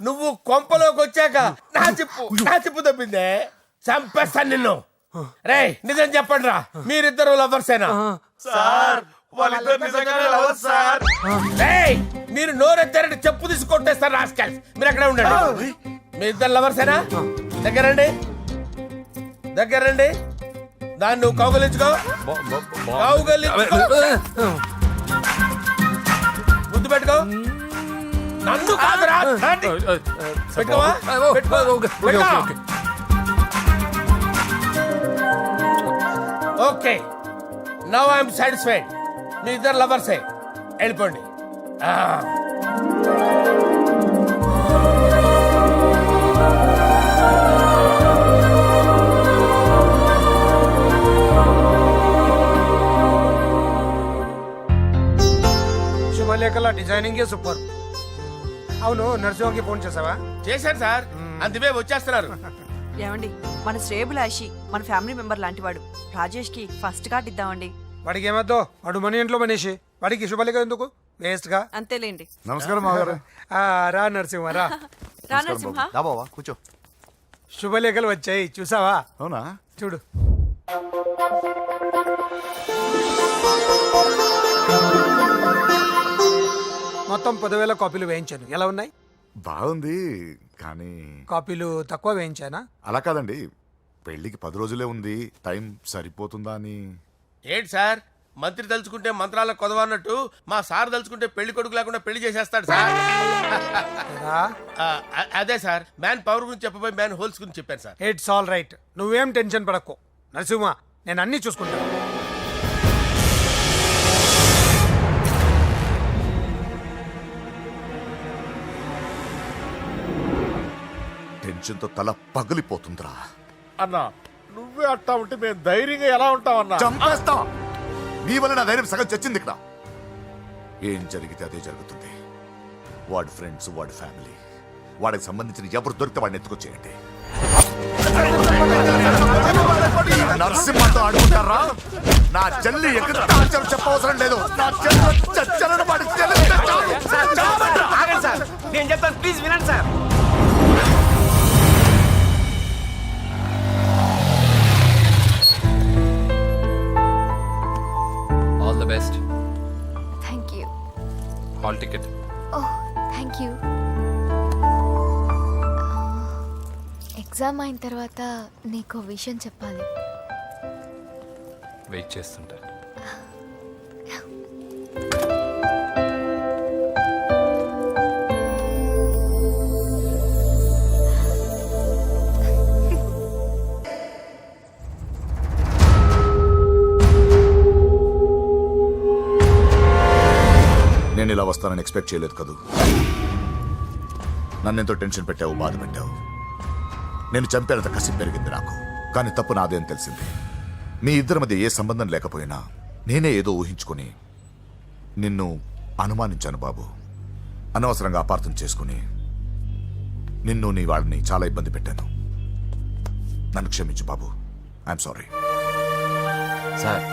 నువ్వు కొంపలోకి వచ్చాక నా చెప్పు తప్పిందే చంపేస్తాను నిన్ను. రే నిజం చెప్పండి రా, మీరిద్దరు లవర్సేనా? సార్ వాళ్ళిద్దరు నిజంగానే లవర్స్ సార్. రేయ్, మీరు నోరెత్తారంటే చెప్పు తీసి కొట్టేస్తారు రాస్కల్స్. మీరు అక్కడే ఉండండి. మీ ఇద్దరు లవర్సేనా? దగ్గరండి, దగ్గరండి. దాన్ని నువ్వు కౌగలించుకో, కౌగలించుకో, ముద్దు పెట్టుకో. నన్ను కాదురా, పెట్టుకోవా? Okay, now I'm satisfied. మీ ఇద్దరు లవర్సే, వెళ్ళిపోండి. శుభలేఖల డిజైనింగే సూపర్. అవును, నరసింహకి ఫోన్ చేసావా? చేశాను సార్, అందుకే వచ్చేస్తున్నారు. ఏమండి, మన శ్రేయబులాషి మన ఫ్యామిలీ మెంబర్ లాంటి వాడు. రాజేష్ కి ఫస్ట్ కార్డ్ ఇద్దామండి. వాడికి ఏమద్దో, వాడు మన ఇంట్లో మనిషి, వాడికి శుభలేఖ ఎందుకు వేస్ట్ గా? అంతేలేండి. నమస్కారం మామగారు. రా నరసింహ రా. రా నరసింహ. దా బావా, కూర్చో. శుభలేఖలు వచ్చాయి, చూసావా? అవునా? చూడు. మొత్తం 10,000 కాపీలు వేయించాను. ఎలా ఉన్నాయి? బాగుంది, కానీ కాపీలు తక్కువ వేయించానా? అలా కాదండి, పెళ్లికి 10 రోజులే ఉంది, టైం సరిపోతుందా అని. ఏంటి సార్, మంత్రి తలుచుకుంటే మంత్రాలకు కొదవన్నట్టు మా సార్ తలుచుకుంటే పెళ్లి కొడుకు లేకుండా పెళ్లి చేసేస్తాడు సార్. అదే సార్, మ్యాన్ పవర్ గురించి చెప్పబోయి మ్యాన్ హోల్స్ గురించి చెప్పాను సార్. ఇట్స్ ఆల్ రైట్, నువ్వేం టెన్షన్ పడకు నరసింహ, నేను అన్ని చూసుకుంటాను. టెన్షన్తో తల పగిలిపోతుందిరా. అన్నా, నువ్వే అట్టా ఉంటే మేము ధైర్యంగా ఎలా ఉంటాం అన్నా? చంపేస్తా. నీ వల్ల నా ధైర్యం సగం చచ్చింది ఇక్కడ. ఏం జరిగితే అదే జరుగుతుంది. వాడి ఫ్రెండ్స్, వాడి ఫ్యామిలీ, వాడికి సంబంధించిన ఎవరు దొరికితే వాడిని ఎత్తుకొచ్చేయండి. నరసింహతో ఆడుకుంటారా? నా చెల్లి ఎక్కడ చెప్పవసరం లేదు. నా చెల్లి చచ్చలను వాడి నేను చెప్తాను, ప్లీజ్ వినండి sir. All the best. Thank you. Hall ticket. Oh, thank you. Exam అయిన తర్వాత నీకు విషయం చెప్పాలి. వెయిట్ చేస్తుంటా. నేను ఇలా వస్తానని ఎక్స్పెక్ట్ చేయలేదు కదూ. నన్నెంతో టెన్షన్ పెట్టావు, బాధ పెట్టావు. నేను చంపేంత కసి పెరిగింది నాకు. కానీ తప్పు నాదే అని తెలిసింది. మీ ఇద్దరి మధ్య ఏ సంబంధం లేకపోయినా నేనే ఏదో ఊహించుకుని నిన్ను అనుమానించాను బాబు. అనవసరంగా అపార్థం చేసుకుని నిన్ను, నీ వాళ్ళని చాలా ఇబ్బంది పెట్టాను. నన్ను క్షమించు బాబు. I'm sorry. సార్,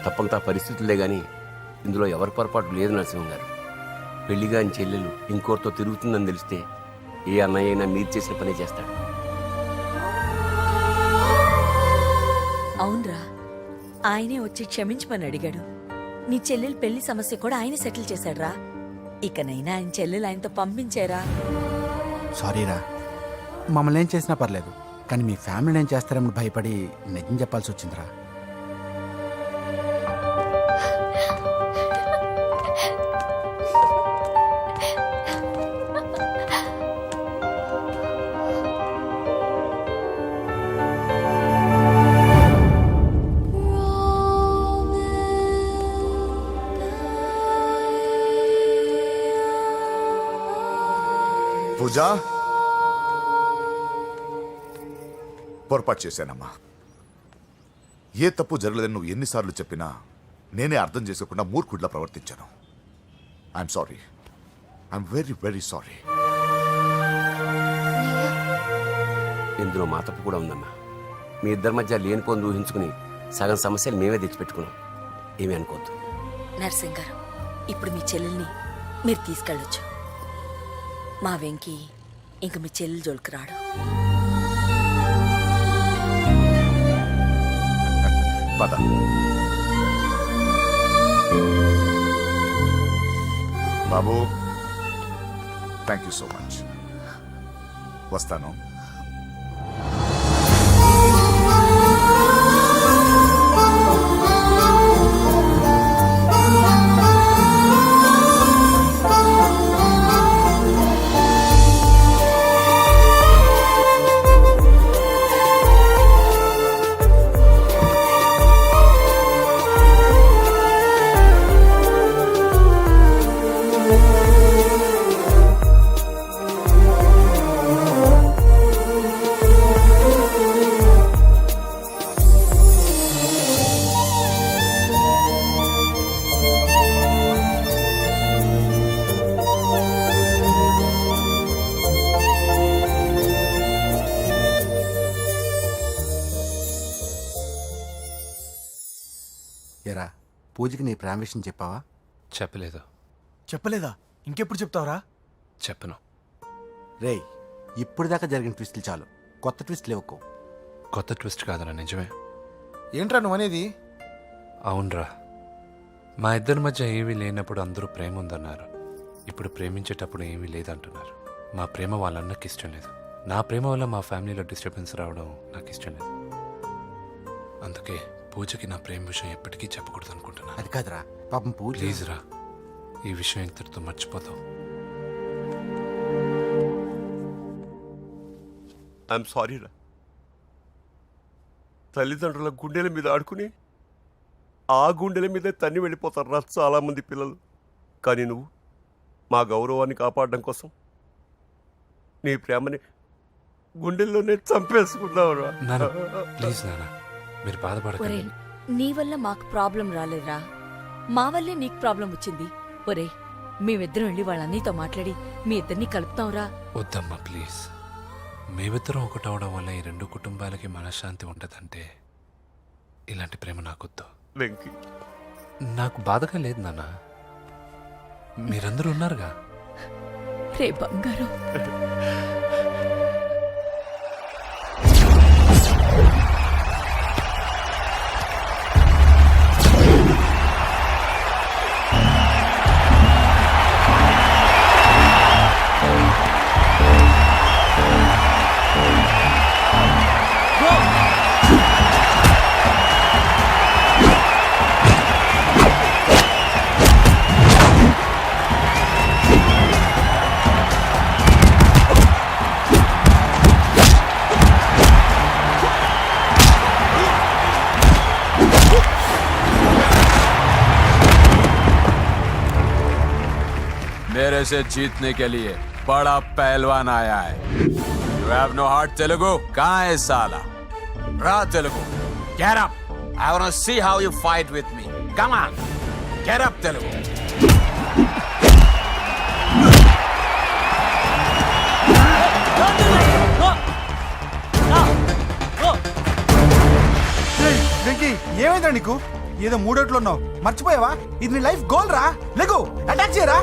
తప్పంతా పరిస్థితులే గాని ఇందులో ఎవరి పొరపాటు లేదు నరసింహ గారు. పెళ్లిగాని చెల్లెలు ఇంకోరితో తిరుగుతుందని తెలిస్తే ఏ అన్నయ్య అయినా మీరు చేసిన పనే చేస్తాడు. అవునరా, ఆయనే వచ్చి క్షమించమని అడిగాడు. నీ చెల్లెలు పెళ్లి సమస్య కూడా ఆయన సెటిల్ చేశాడురా. ఇకనైనా ఆయన చెల్లెలు ఆయనతో పంపించారా? సారీరా, మమ్మల్ని ఏం చేసినా పర్లేదు, కానీ మీ ఫ్యామిలీని ఏం చేస్తారని భయపడి నిజం చెప్పాల్సి వచ్చిందిరా. పూజా, పొరపాటు చేశానమ్మా. ఏ తప్పు జరగలేదని నువ్వు ఎన్నిసార్లు చెప్పినా నేనే అర్థం చేసుకోకుండా మూర్ఖుడిలా ప్రవర్తించాను. I'm sorry. I'm very very sorry. ఇందులో మా తప్పు కూడా ఉందమ్మా. మీ ఇద్దరి మధ్య లేనిపోని ఊహించుకుని సగం సమస్యలు మేమే తెచ్చిపెట్టుకున్నాం. ఏమీ అనుకోవద్దు. నర్సింగ్ గారు, ఇప్పుడు మీ చెల్లెల్ని మీరు తీసుకెళ్ళొచ్చు. మా వెంకి ఇంక మీ చెల్లి జోలికి రాడు. పద. బాబు, థ్యాంక్ యూ సో మచ్. వస్తాను. ఎరా పూజకి నీ ప్రేమ విషయం చెప్పావా? చెప్పలేదు. చెప్పలేదా? ఇంకెప్పుడు చెప్తావురా? చెప్పను. రేయ్, ఇప్పుడు దాకా జరిగిన ట్విస్టులు చాలు, కొత్త ట్విస్ట్ లేవుకో. కొత్త ట్విస్ట్ కాదురా, నిజమే. ఏంట్రా నువ్వు అనేది? అవునరా, మా ఇద్దరి మధ్య ఏమీ లేనప్పుడు అందరూ ప్రేమ ఉందన్నారు. ఇప్పుడు ప్రేమించేటప్పుడు ఏమీ లేదంటున్నారు. మా ప్రేమ వాళ్ళన్నకి ఇష్టం లేదు. నా ప్రేమ వల్ల మా ఫ్యామిలీలో డిస్టర్బెన్స్ రావడం నాకు ఇష్టం లేదు. అందుకే పూజకి నా ప్రేమ విషయం ఎప్పటికీ చెప్పకూడదు అనుకుంటున్నా. అది కాదురా, పాపం పూజ. ప్లీజ్ రా, ఈ విషయం ఇంతటితో మర్చిపోతాం. ఐఎమ్ సారీ రా. తల్లిదండ్రుల గుండెల మీద ఆడుకుని ఆ గుండెల మీద తన్ని వెళ్ళిపోతారు రా చాలామంది పిల్లలు. కానీ నువ్వు మా గౌరవాన్ని కాపాడడం కోసం నీ ప్రేమని గుండెల్లోనే చంపేసుకున్నావు రా. నాన్న ప్లీజ్ నాన్న, మీరు బాధపడకండి. నీ వల్ల మాకు ప్రాబ్లం రాలేదురా, మా వల్లే నీకు ప్రాబ్లం వచ్చింది. ఒరే, మేమిద్దరం వెళ్ళి వాళ్ళ అన్నయ్యతో మాట్లాడి మీ ఇద్దరిని కలుపుతాంరా. వద్దమ్మా ప్లీజ్. మేమిద్దరం ఒకటవడం వల్ల ఈ రెండు కుటుంబాలకి మనశ్శాంతి ఉంటుందంటే ఇలాంటి ప్రేమ నాకొద్దు. వెంకీ, నాకు బాధగా లేదు నాన్న, మీరందరూ ఉన్నారుగా. రే బంగారం, मेरे से जीतने के लिए बड़ा पहलवान आया है. You have no heart, Telugu? कहाँ है साला? Ra Telugu, get up. I wanna see how you fight with me. Come on, get up, Telugu. Venky, ఏమైందా నీకు? ఏదో మూడోట్లో ఉన్నావు, మర్చిపోయావా? ఇది నీ లైఫ్ గోల్ రా. లేకు, అటాక్ చేయరా.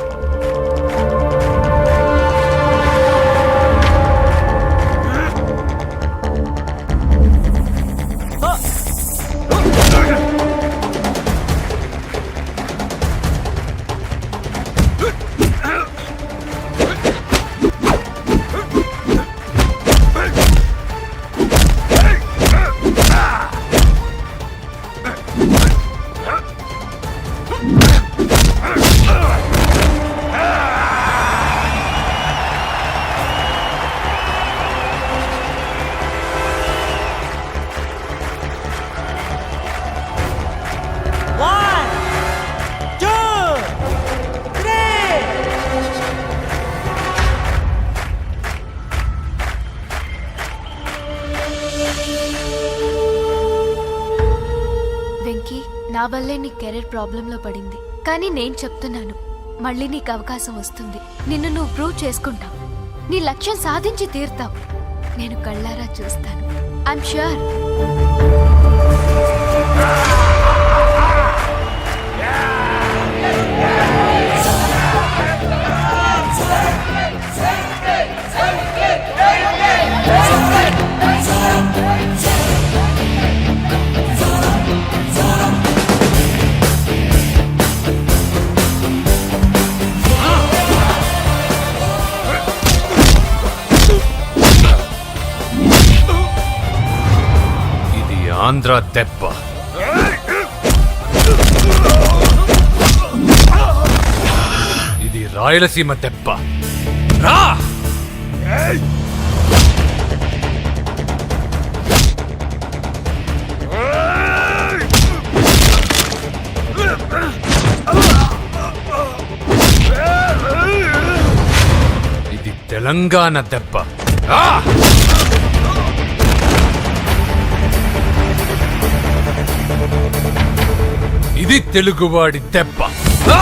నా వల్లే నీ కెరీర్ ప్రాబ్లంలో పడింది, కానీ నేను చెప్తున్నాను, మళ్ళీ నీకు అవకాశం వస్తుంది. నిన్ను నువ్వు ప్రూవ్ చేసుకుంటావు, నీ లక్ష్యం సాధించి తీరుతావు. నేను కళ్ళారా చూస్తాను. I'm sure. Say ఆంధ్ర దెబ్బ. ఇది రాయలసీమ దెబ్బ. రా! ఇది తెలంగాణ దెబ్బ. రా! ఇది తెలుగువాడి దెబ్బ. రా!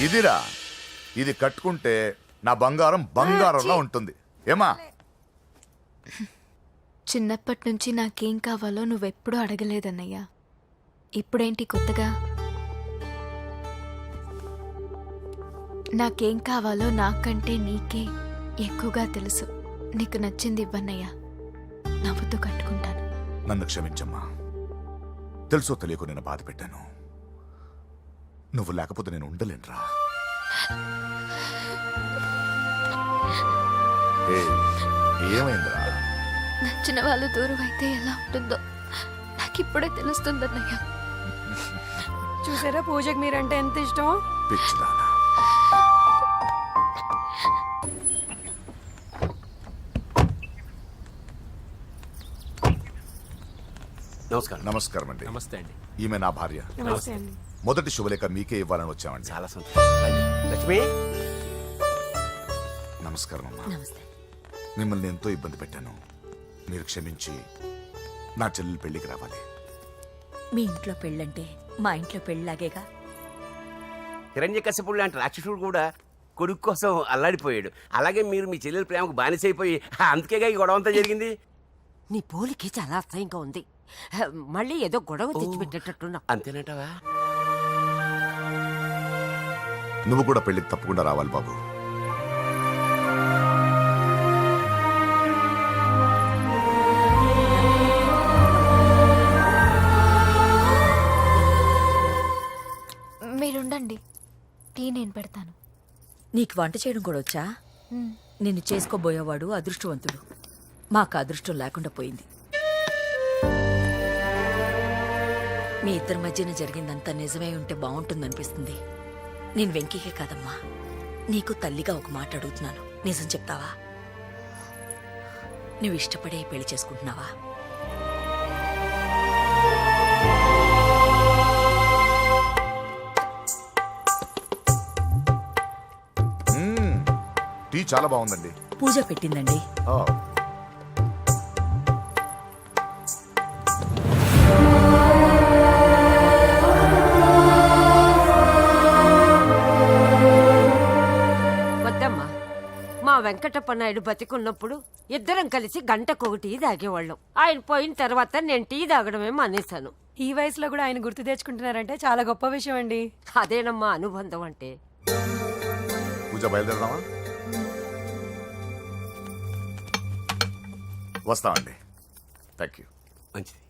ఇదిరా, ఇది కట్టుకుంటే నా బంగారం బంగారంలో ఉంటుంది. ఏమా? చిన్నప్పటి నుంచి నాకేం కావాలో నువ్వెప్పుడూ అడగలేదన్నయ్యా. ఇప్పుడేంటి కొత్తగా? నాకేం కావాలో నాకంటే నీకే ఎక్కువగా తెలుసు. నీకు నచ్చింది ఇవ్వన్నయ్యా, నవ్వుతూ కట్టుకుంటాను. నన్ను క్షమించమ్మా. తెలుసో తెలియకు నేను బాధ పెట్టాను. నువ్వు లేకపోతే నేను ఉండలేనురా. ఏమైందిరా? నచ్చిన వాళ్ళు దూరం అయితే ఎలా ఉంటుందో నాకిప్పుడే తెలుస్తుందన్నయ్యా. చూసారా పూజకి మీరంటే ఎంత ఇష్టం? పిచ్చిదానా. నమస్కారం. నమస్కారం అండి. నమస్తే అండి. ఈమె నా భార్య. నమస్తే అండి. మొదటి శుభలేఖ మీకే ఇవ్వాలని వచ్చామండి. చాలా సంతోషం. లక్ష్మి, నమస్కారం అమ్మా. నమస్తే. మిమ్మల్ని ఎంతో ఇబ్బంది పెట్టాను. మీరు క్షమించి నా చెల్లెలు పెళ్లికి రావాలి. మీ ఇంట్లో పెళ్ళంటే మా ఇంట్లో పెళ్ళలాగేగా. హిరణ్యకశిపుడు లాంటి రాక్షసుడు కూడా కొడుకు కోసం అల్లాడిపోయాడు. అలాగే మీరు మీ చెల్లెల ప్రేమకు బానిసైపోయి అందుకేగా ఈ గొడవ అంతా జరిగింది. నీ పోలికి చాలా అసహ్యంగా ఉంది. మళ్ళీ ఏదో గొడవ తెచ్చిపెట్టేటట్టున్నా. అంతేనంటావా? నువ్వు కూడా పెళ్లికి తప్పకుండా రావాలి బాబు. మీరుండండి, టీ నేను పెడతాను. నీకు వంట చేయడం కూడా వచ్చా? నిన్ను చేసుకోబోయేవాడు అదృష్టవంతుడు. మాకు అదృష్టం లేకుండా పోయింది. మీ ఇద్దరి మధ్యన జరిగిందంతా నిజమే ఉంటే బాగుంటుందనిపిస్తుంది. నేను వెంకీకే కాదమ్మా, నీకు తల్లిగా ఒక మాట అడుగుతున్నాను. నిజం చెప్తావా? నువ్వు ఇష్టపడే పెళ్లి చేసుకుంటున్నావా? టీ చాలా బాగుందండి. పూజ పెట్టిందండి. వద్దమ్మా, మా వెంకటప్ప నాయుడు బతికున్నప్పుడు ఇద్దరం కలిసి గంటకొక టీ తాగేవాళ్ళం. ఆయన పోయిన తర్వాత నేను టీ తాగడమే మానేశాను. ఈ వయసులో కూడా ఆయన గుర్తు తెచ్చుకుంటున్నారంటే చాలా గొప్ప విషయం అండి. అదేనమ్మా అనుబంధం అంటే. పూజ బయలుదేరదామా? వస్తామండి. Thank you. మంచిది.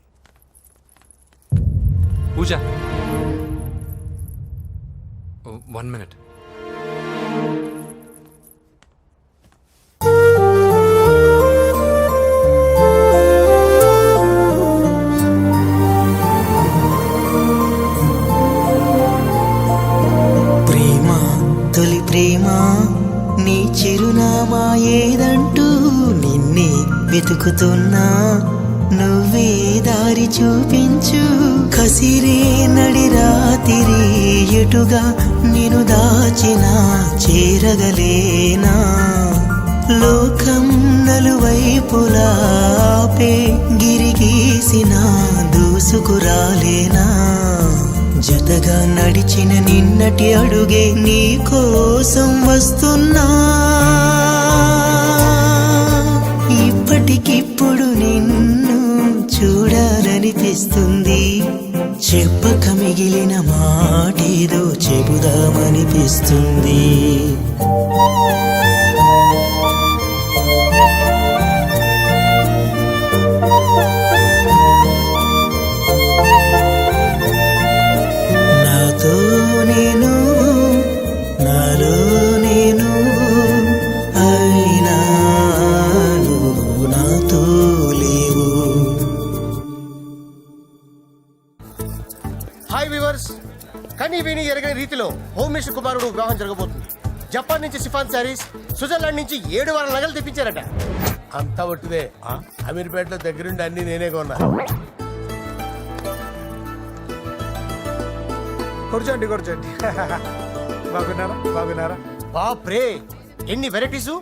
పూజ, 1 minute. ప్రేమ, తొలి ప్రేమ, నీ చిరునామా ఏదంటూ నిన్నే వెతుకుతున్నా. నువ్వే దారి చూపించు. కసిరే నడి రాతిరి ఎటుగా నిన్ను దాచినా చేరగలేనా. లోకం నలువైపులాపే గిరిగీసిన దూసుకురాలేనా. జతగా నడిచిన నిన్నటి అడుగే నీ కోసం వస్తున్నా. ఇప్పటికిప్పుడు నిన్ను చూడాలనిపిస్తుంది. చెప్పక మిగిలిన మాటేదో చెబుదామనిపిస్తుంది. రాకుమారుడు వివాహం జరగబోతుంది. జపాన్ నుంచి సిఫాన్ శారీస్, స్విట్జర్లాండ్ నుంచి 7 వారాల నగలు తెప్పించారట. అంతా ఒట్టిదే. అమీర్పేటలో దగ్గరుండి అన్ని నేనే కొన్నా. కూర్చోండి కూర్చోండి. బాగున్నారా? బాప్రే, ఎన్ని వెరైటీసు!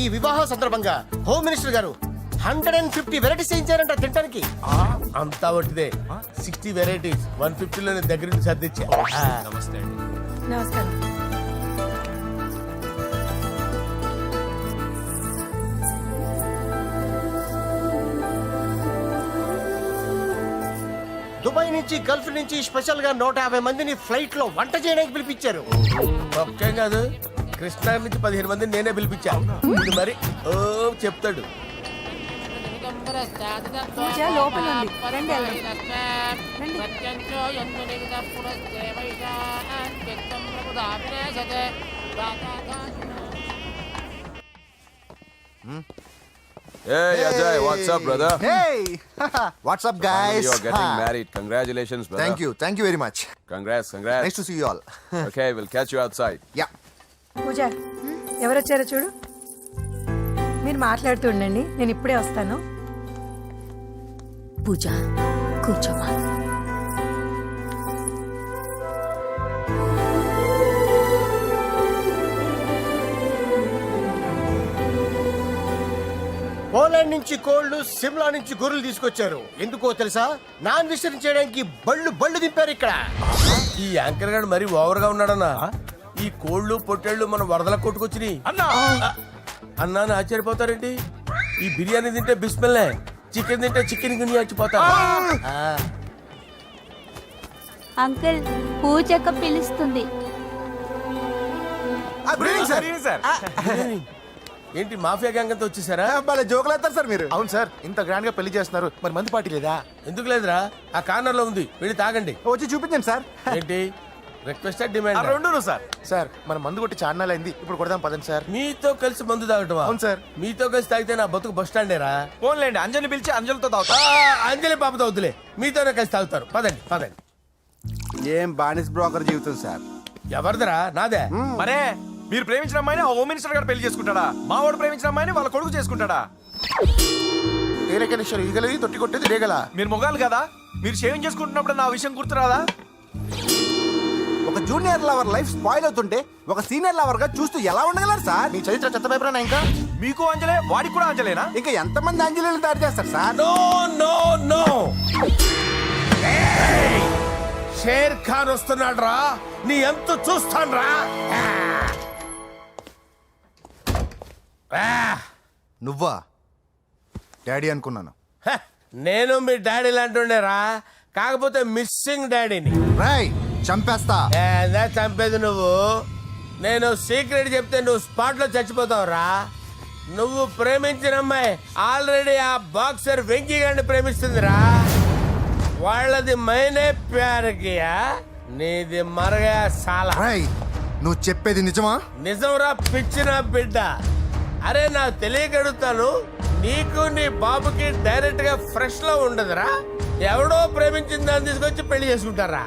ఈ వివాహం సందర్భంగా హోమ్ మినిస్టర్ గారు 150 వెరైటీస్ చేయించారంట తినడానికి. అంతా ఒట్టిదే. 60 వెరైటీస్ 150లో నేను దగ్గరుండి సర్దిచ్చా. నమస్తే అండి. నమస్కారం. దుబాయ్ నుంచి, గల్ఫ్ నుంచి స్పెషల్ గా 150 మందిని ఫ్లైట్ లో వంట చేయడానికి పిలిపించారు. ఒక్కేం కాదు, కృష్ణా నుంచి 15 మందిని నేనే పిలిపించా. ఇది మరి ఓ చెప్తాడు. పూజ లోపల ఉంది. రండి, వెళ్దాం. Hey Ajay, what's up, brother? Hey, what's up, guys? You're getting married. Congratulations, brother. Thank you very much. Congrats. Nice to see you all. Okay, we'll catch you outside. Yeah. పూజ, ఎవరొచ్చారో చూడు. మీరు మాట్లాడుతూ ఉండండి, నేను ఇప్పుడే వస్తాను. పూజ, కూర్చోమా. పోలాండ్ నుంచి కోళ్లు, సిమ్లా నుంచి గొర్రెలు తీసుకొచ్చారు. ఎందుకో తెలుసా? నాన్ విసర్జన చేయడానికి బళ్ళు దింపారు ఇక్కడ. ఈ యాంకర్ గారు మరి ఓవర్ గా ఉన్నాడన్నా. ఈ కోళ్లు పొట్టేళ్లు మన వరదల కొట్టుకొచ్చినాయి అన్నా అని ఆశ్చర్యపోతారేంటి? ఈ బిర్యానీ తింటే బిస్మిల్లే, చికెన్ తింటే చికెన్ గిని ఆచిపోతా. అంకుల్, పూజక్క పిలుస్తుంది. ఏంటి మాఫియా గ్యాంగ్ అంతా వచ్చేసారా? జోకులు వేస్తారు సార్ మీరు. అవును సార్, ఇంత గ్రాండ్ గా పెళ్లి చేస్తున్నారు, మరి మందు పార్టీ లేదా? ఎందుకు లేదురా, ఆ కార్నర్ లో ఉంది, వెళ్ళి తాగండి. వచ్చి చూపించండి సార్. ఏంటి రిక్వెస్ట్ డిమాండ్? రెండు సార్. సార్ మన మందు కొట్టి చాన్నాళ్ళు అయింది, ఇప్పుడు కొడదాం పదండి సార్. మీతో కలిసి మందు తాగటమా? అవును సార్. మీతో కలిసి తాగితే నా బతుకు బస్ స్టాండేరా? ఫోన్లేండి, అంజలిని పిలిచి అంజలితో తాగుతా. అంజలి పాపతో వద్దులే, మీతోనే కలిసి తాగుతారు. పదండి. ఏం బానిస్ బ్రోకర్ జీవితం సార్. ఎవరిదిరా? నాదే. మరే మీరు ప్రేమించిన అమ్మాయిని ఆ హోమ్ మినిస్టర్ గారు పెళ్లి చేసుకుంటాడా? మా వాడు ప్రేమించిన అమ్మాయిని వాళ్ళ కొడుకు చేసుకుంటాడా? ఈగలది తొట్టి కొట్టేది రేగల. మీరు మొగాలు కదా, మీరు షేవింగ్ చేసుకుంటున్నప్పుడు నా విషయం గుర్తురాదా? ఒక జూనియర్ లవర్ లైఫ్ స్పాయిల్ అవుతుంటే ఒక సీనియర్ లవర్ గా చూస్తూ ఎలా ఉండగలరు సార్? మీ చరిత్ర చెత్త పేపరేనా? ఇంకా మీకు అంజలే, వాడికి కూడా అంజలేనా? ఇంకా ఎంతమంది అంజలీలు తయారు చేస్తారు సార్? నో షేర్ ఖాన్ వస్తున్నాడు రా, నీ ఎంత చూస్తాను రా. నువ్వా? డాడీ అనుకున్నాను. నేను మీ డాడీ లాంటి రా, కాకపోతే మిస్సింగ్ డాడీని. రాయ్ చంపేస్తా. చంపేది నువ్వు. నేను సీక్రెట్ చెప్తే నువ్వు స్పాట్ లో చచ్చిపోతావు రా. నువ్వు ప్రేమించిన అమ్మాయి ఆల్రెడీ ఆ బాక్సర్ వెంకీ గారిని ప్రేమిస్తుందిరా. వాళ్ళది మైనే ప్యార్ కియా, నీది మరగా సాలా. నువ్వు చెప్పేది నిజమా? నిజంరా పిచ్చిన బిడ్డ. అరే నాకు తెలియగడుగుతాను, నీకు నీ బాబుకి డైరెక్ట్ గా ఫ్రెష్ లో ఉండదురా. ఎవడో ప్రేమించిన దాన్ని తీసుకొచ్చి పెళ్లి చేసుకుంటారా?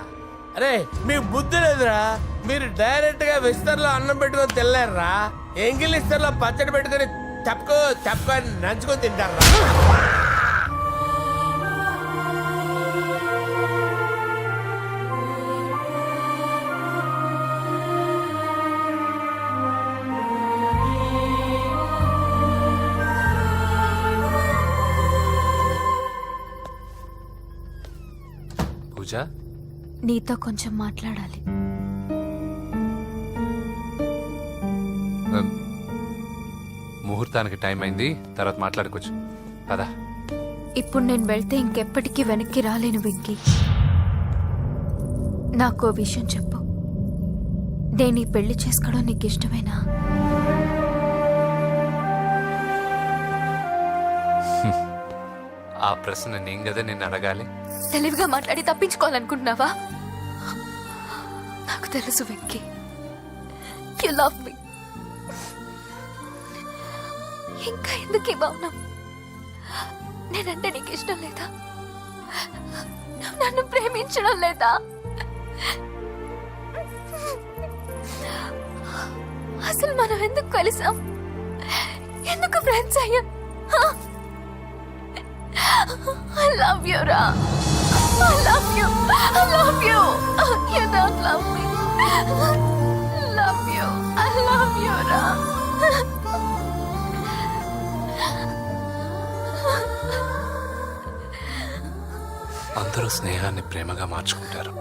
అరే మీ బుద్ధి లేదురా. మీరు డైరెక్ట్ గా విస్తర్లో అన్నం పెట్టుకొని తినలేరురా. ఎంగిలిస్తర్లో పచ్చడి పెట్టుకొని తప్పుకో నంచుకొని తింటారా? పూజ, నీతో కొంచెం మాట్లాడాలి. ముహూర్తానికి టైం అయింది, తర్వాత మాట్లాడుకోవచ్చు. పదా. ఇప్పుడు నేను వెళ్తే ఇంకెప్పటికీ వెనక్కి రాలేను వెంకీ. నాకు విషయం చెప్పు. నేను ఈ పెళ్లి చేసుకోవడం నీకు ఇష్టమేనా? ఆ ప్రశ్న నేను కదా నిన్ను అడగాలి. తెలివిగా మాట్లాడి తప్పించుకోవాలనుకుంటున్నావా? నాకు తెలుసు వెంకీ, యు లవ్ మీ. ఇంకా ఎందుకు ఈ మౌనం? నేనంటే నీకు ఇష్టం లేదా? నన్ను ప్రేమించడం లేదా? అసలు మనం ఎందుకు కలిసాం? ఎందుకు ఫ్రెండ్స్ అయ్యాం? I love you, Ra. I love you. I love you. You don't love me. Love you. I love you, Ra. అందరూ స్నేహాన్ని ప్రేమగా మార్చుకుంటారు.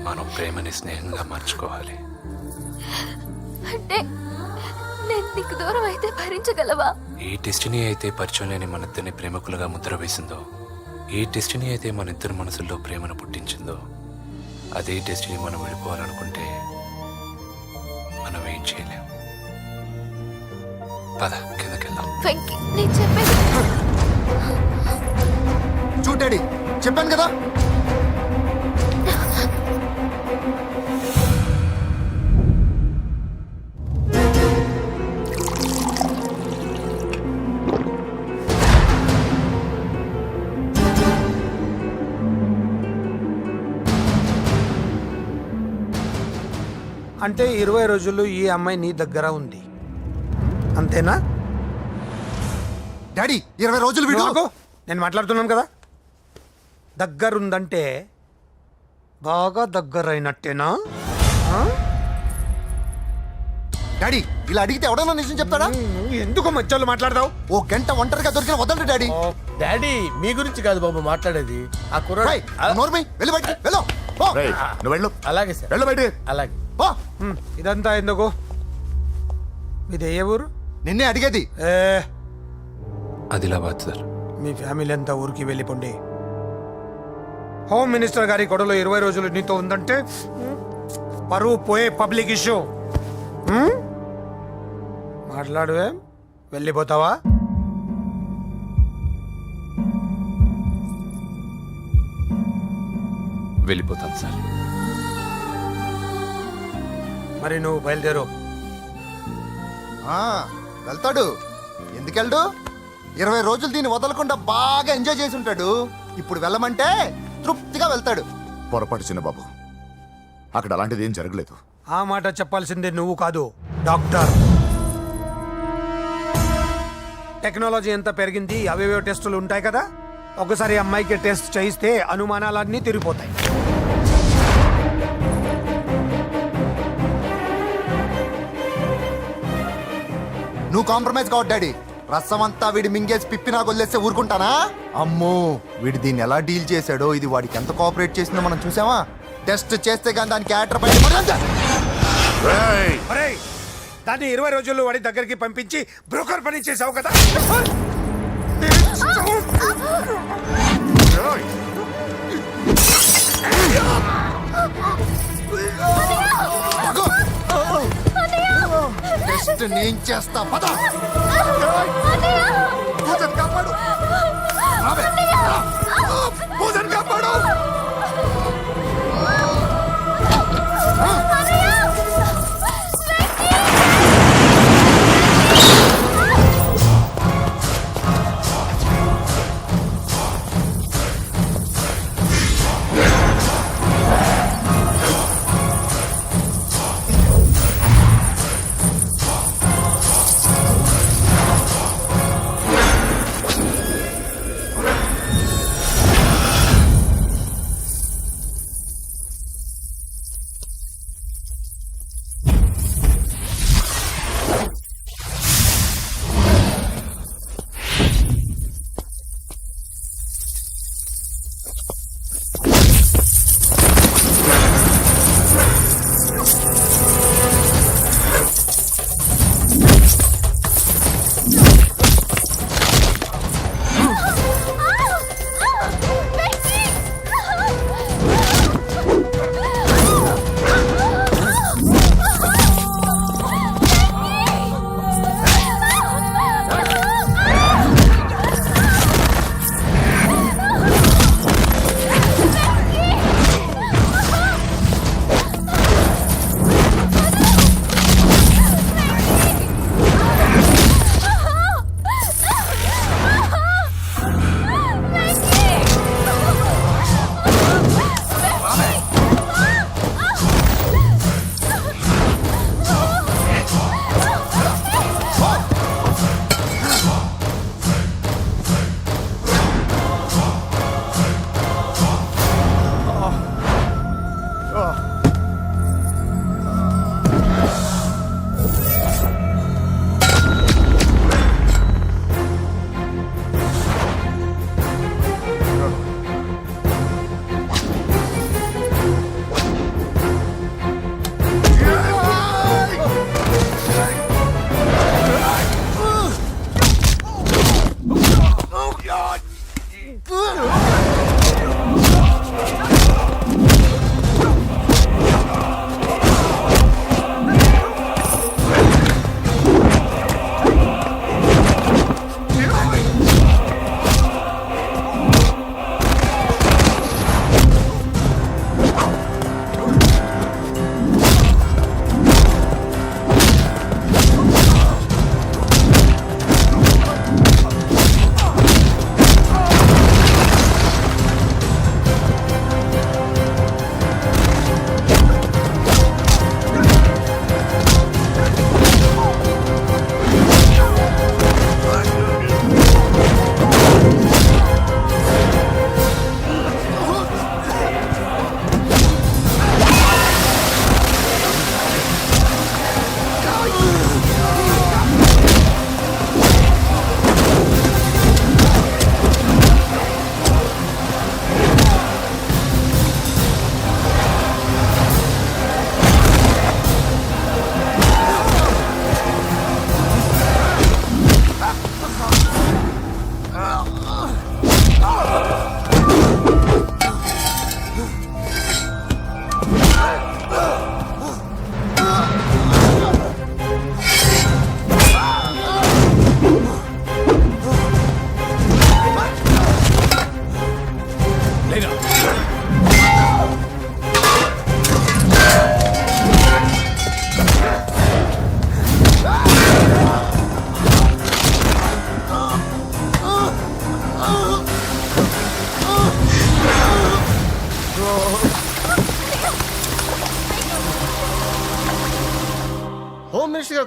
మనం ప్రేమని స్నేహంగా మార్చుకోవాలి. అంటే నేను నీకు దూరం అయితే భరించగలవా? ఏ డెస్టినీ అయితే పరిచయం లేని మన ఇద్దరిని ప్రేమికులుగా ముద్ర వేసిందో, ఏ డెస్టినీ అయితే మన ఇద్దరి మనసుల్లో ప్రేమను పుట్టించిందో, అదే డెస్టినీ మనం వెళ్ళిపోవాలనుకుంటే మనం ఏం చేయలేం. పద కిందకెళ్దాం. వెంకీ, నేను చెప్పేది చూడు డాడీ, చెప్పాను కదా. అంటే 20 రోజులు ఈ అమ్మాయి నీ దగ్గర ఉంది, అంతేనా? డాడీ 20 రోజులు నువ్వు వీడు ఆగు. నేను మాట్లాడుతున్నాను కదా. దగ్గరుందంటే బాగా దగ్గరైనట్టేనా? ఆ? డాడీ ఇలా అడిగితే ఎవడన్నా నిజం చెప్తాడా? నువ్వు ఎందుకు మధ్యలో మాట్లాడతావు? ఓ గంట ఒంటరిగా దొరికిన వదండి డాడీ. డాడీ మీ గురించి కాదు బాబు మాట్లాడేది. ఆ కుర్రాడు నోర్మి వెళ్ళి బయటికి వెళ్ళు. పో. నువ్వు వెళ్ళు. అలాగే సార్, వెళ్ళు బయటికి. అలాగే. పో. ఇదంతా ఎందుకు? ఇది ఏ ఊరు? నిన్నే అడిగేది. ఆదిలాబాద్ సార్. మీ ఫ్యామిలీ అంతా ఊరికి వెళ్ళిపోండి. హోమ్ మినిస్టర్ గారి కొడలో 20 రోజులు నీతో ఉందంటే పరువు పోయే పబ్లిక్ ఇష్యూ. మాట్లాడువే, వెళ్ళిపోతావా? వెళ్ళిపోతాను సార్. మరి నువ్వు బయలుదేరు. వెళ్తాడు. ఎందుకెళ్ళడు? 20 రోజులు దీన్ని వదలకుండా బాగా ఎంజాయ్ చేసి ఉంటాడు. ఇప్పుడు వెళ్ళమంటే తృప్తిగా వెళ్తాడు. పొరపాటు చిన్న బాబు, అక్కడ అలాంటిది ఏం జరగలేదు. ఆ మాట చెప్పాల్సిందే నువ్వు కాదు, డాక్టర్. టెక్నాలజీ ఎంత పెరిగింది, అవేవో టెస్టులు ఉంటాయి కదా. ఒకసారి అమ్మాయికి టెస్ట్ చేయిస్తే అనుమానాలన్నీ తిరిగిపోతాయి. నువ్వు కాంప్రమైజ్ కావద్దు డాడీ. రసం అంతా వీడి మింగేసి పిప్పినా గొల్లేస్తే ఊరుకుంటానా? అమ్మో, వీడు దీన్ని ఎలా డీల్ చేశాడో, ఇది వాడికి ఎంత కోఆపరేట్ చేసిందో మనం చూసావా? టెస్ట్ చేస్తే కానీ దానికి యాటర్ బయట ఒరేయ్, దాన్ని 20 రోజుల్లో వాడి దగ్గరికి పంపించి బ్రోకర్ పని చేసావు కదా. టెస్ట్ నేను చేస్తా. పద. పూజను కాపాడు. పూజను కాపాడు.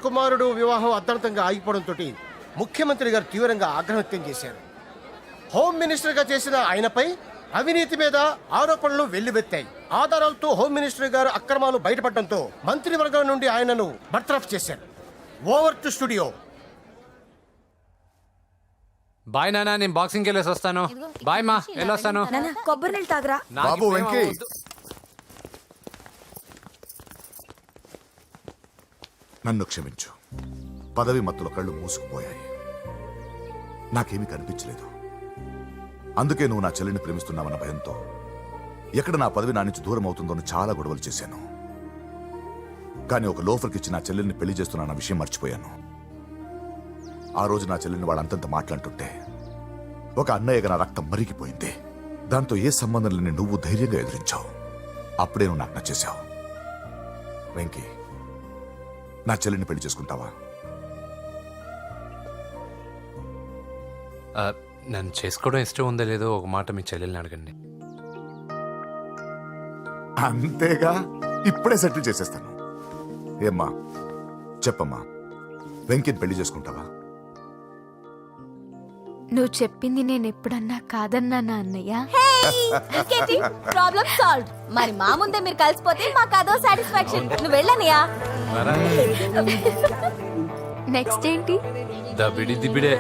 కుమారుడు వివాహం అర్థాంతంగా ఆగిపోవడంతో ముఖ్యమంత్రి గారు తీవ్రంగా ఆగ్రహం వ్యక్తం చేశారు. హోమ్ మినిస్టర్గా చేసిన ఆయనపై అవినీతి మీద ఆరోపణలు వెల్లువెత్తాయి. ఆధారాలతో హోమ్ మినిస్టర్ గారు అక్రమాలు బయటపడడంతో మంత్రివర్గం నుండి ఆయనను బర్తరఫ్ చేశారు. Over to studio. బాయ్ నానా, నేను బాక్సింగ్కి వెళ్ళేసి వస్తాను. బాయ్ మా, వెళ్ళొస్తాను. కొబ్బరి నీళ్ళు తాగరా. బాబు వెంకీ, నన్ను క్షమించు. పదవి మత్తులో కళ్ళు మూసుకుపోయాయి. నాకేమీ కనిపించలేదు. అందుకే నువ్వు నా చెల్లిని ప్రేమిస్తున్నావన్న భయంతో ఎక్కడ నా పదవి నా నుంచి దూరం అవుతుందో చాలా గొడవలు చేశాను. కానీ ఒక లోఫర్కి ఇచ్చి నా చెల్లెల్ని పెళ్లి చేస్తున్నా విషయం మర్చిపోయాను. ఆ రోజు నా చెల్లెల్ని వాళ్ళంతంత మాట్లాడుతుంటే ఒక అన్నయ్యగా నా రక్తం మరిగిపోయింది. దాంతో ఏ సంబంధం లేని నువ్వు ధైర్యంగా ఎదిరించావు. అప్పుడే నువ్వు నాకు నచ్చేశావు. వెంకీ, నా చెల్లిని పెళ్లి చేసుకుంటావా? నన్ను చేసుకోవడం ఇష్టం ఉందో లేదో ఒక మాట మీ చెల్లెల్ని అడగండి. అంతేగా, ఇప్పుడే సెటిల్ చేసేస్తాను. ఏమ్మా చెప్పమ్మా, వెంకీని పెళ్లి చేసుకుంటావా? నువ్వు చెప్పింది నేను ఎప్పుడన్నా కాదన్నా అన్నయ్య. Problem solve. మరి మా ముందే మీరు కలిసిపోతే మాకు అదో సాటిస్ఫాక్షన్. నువ్వు వెళ్ళనయ్యా. నెక్స్ట్ ఏంటి? దబిడి దిబిడే.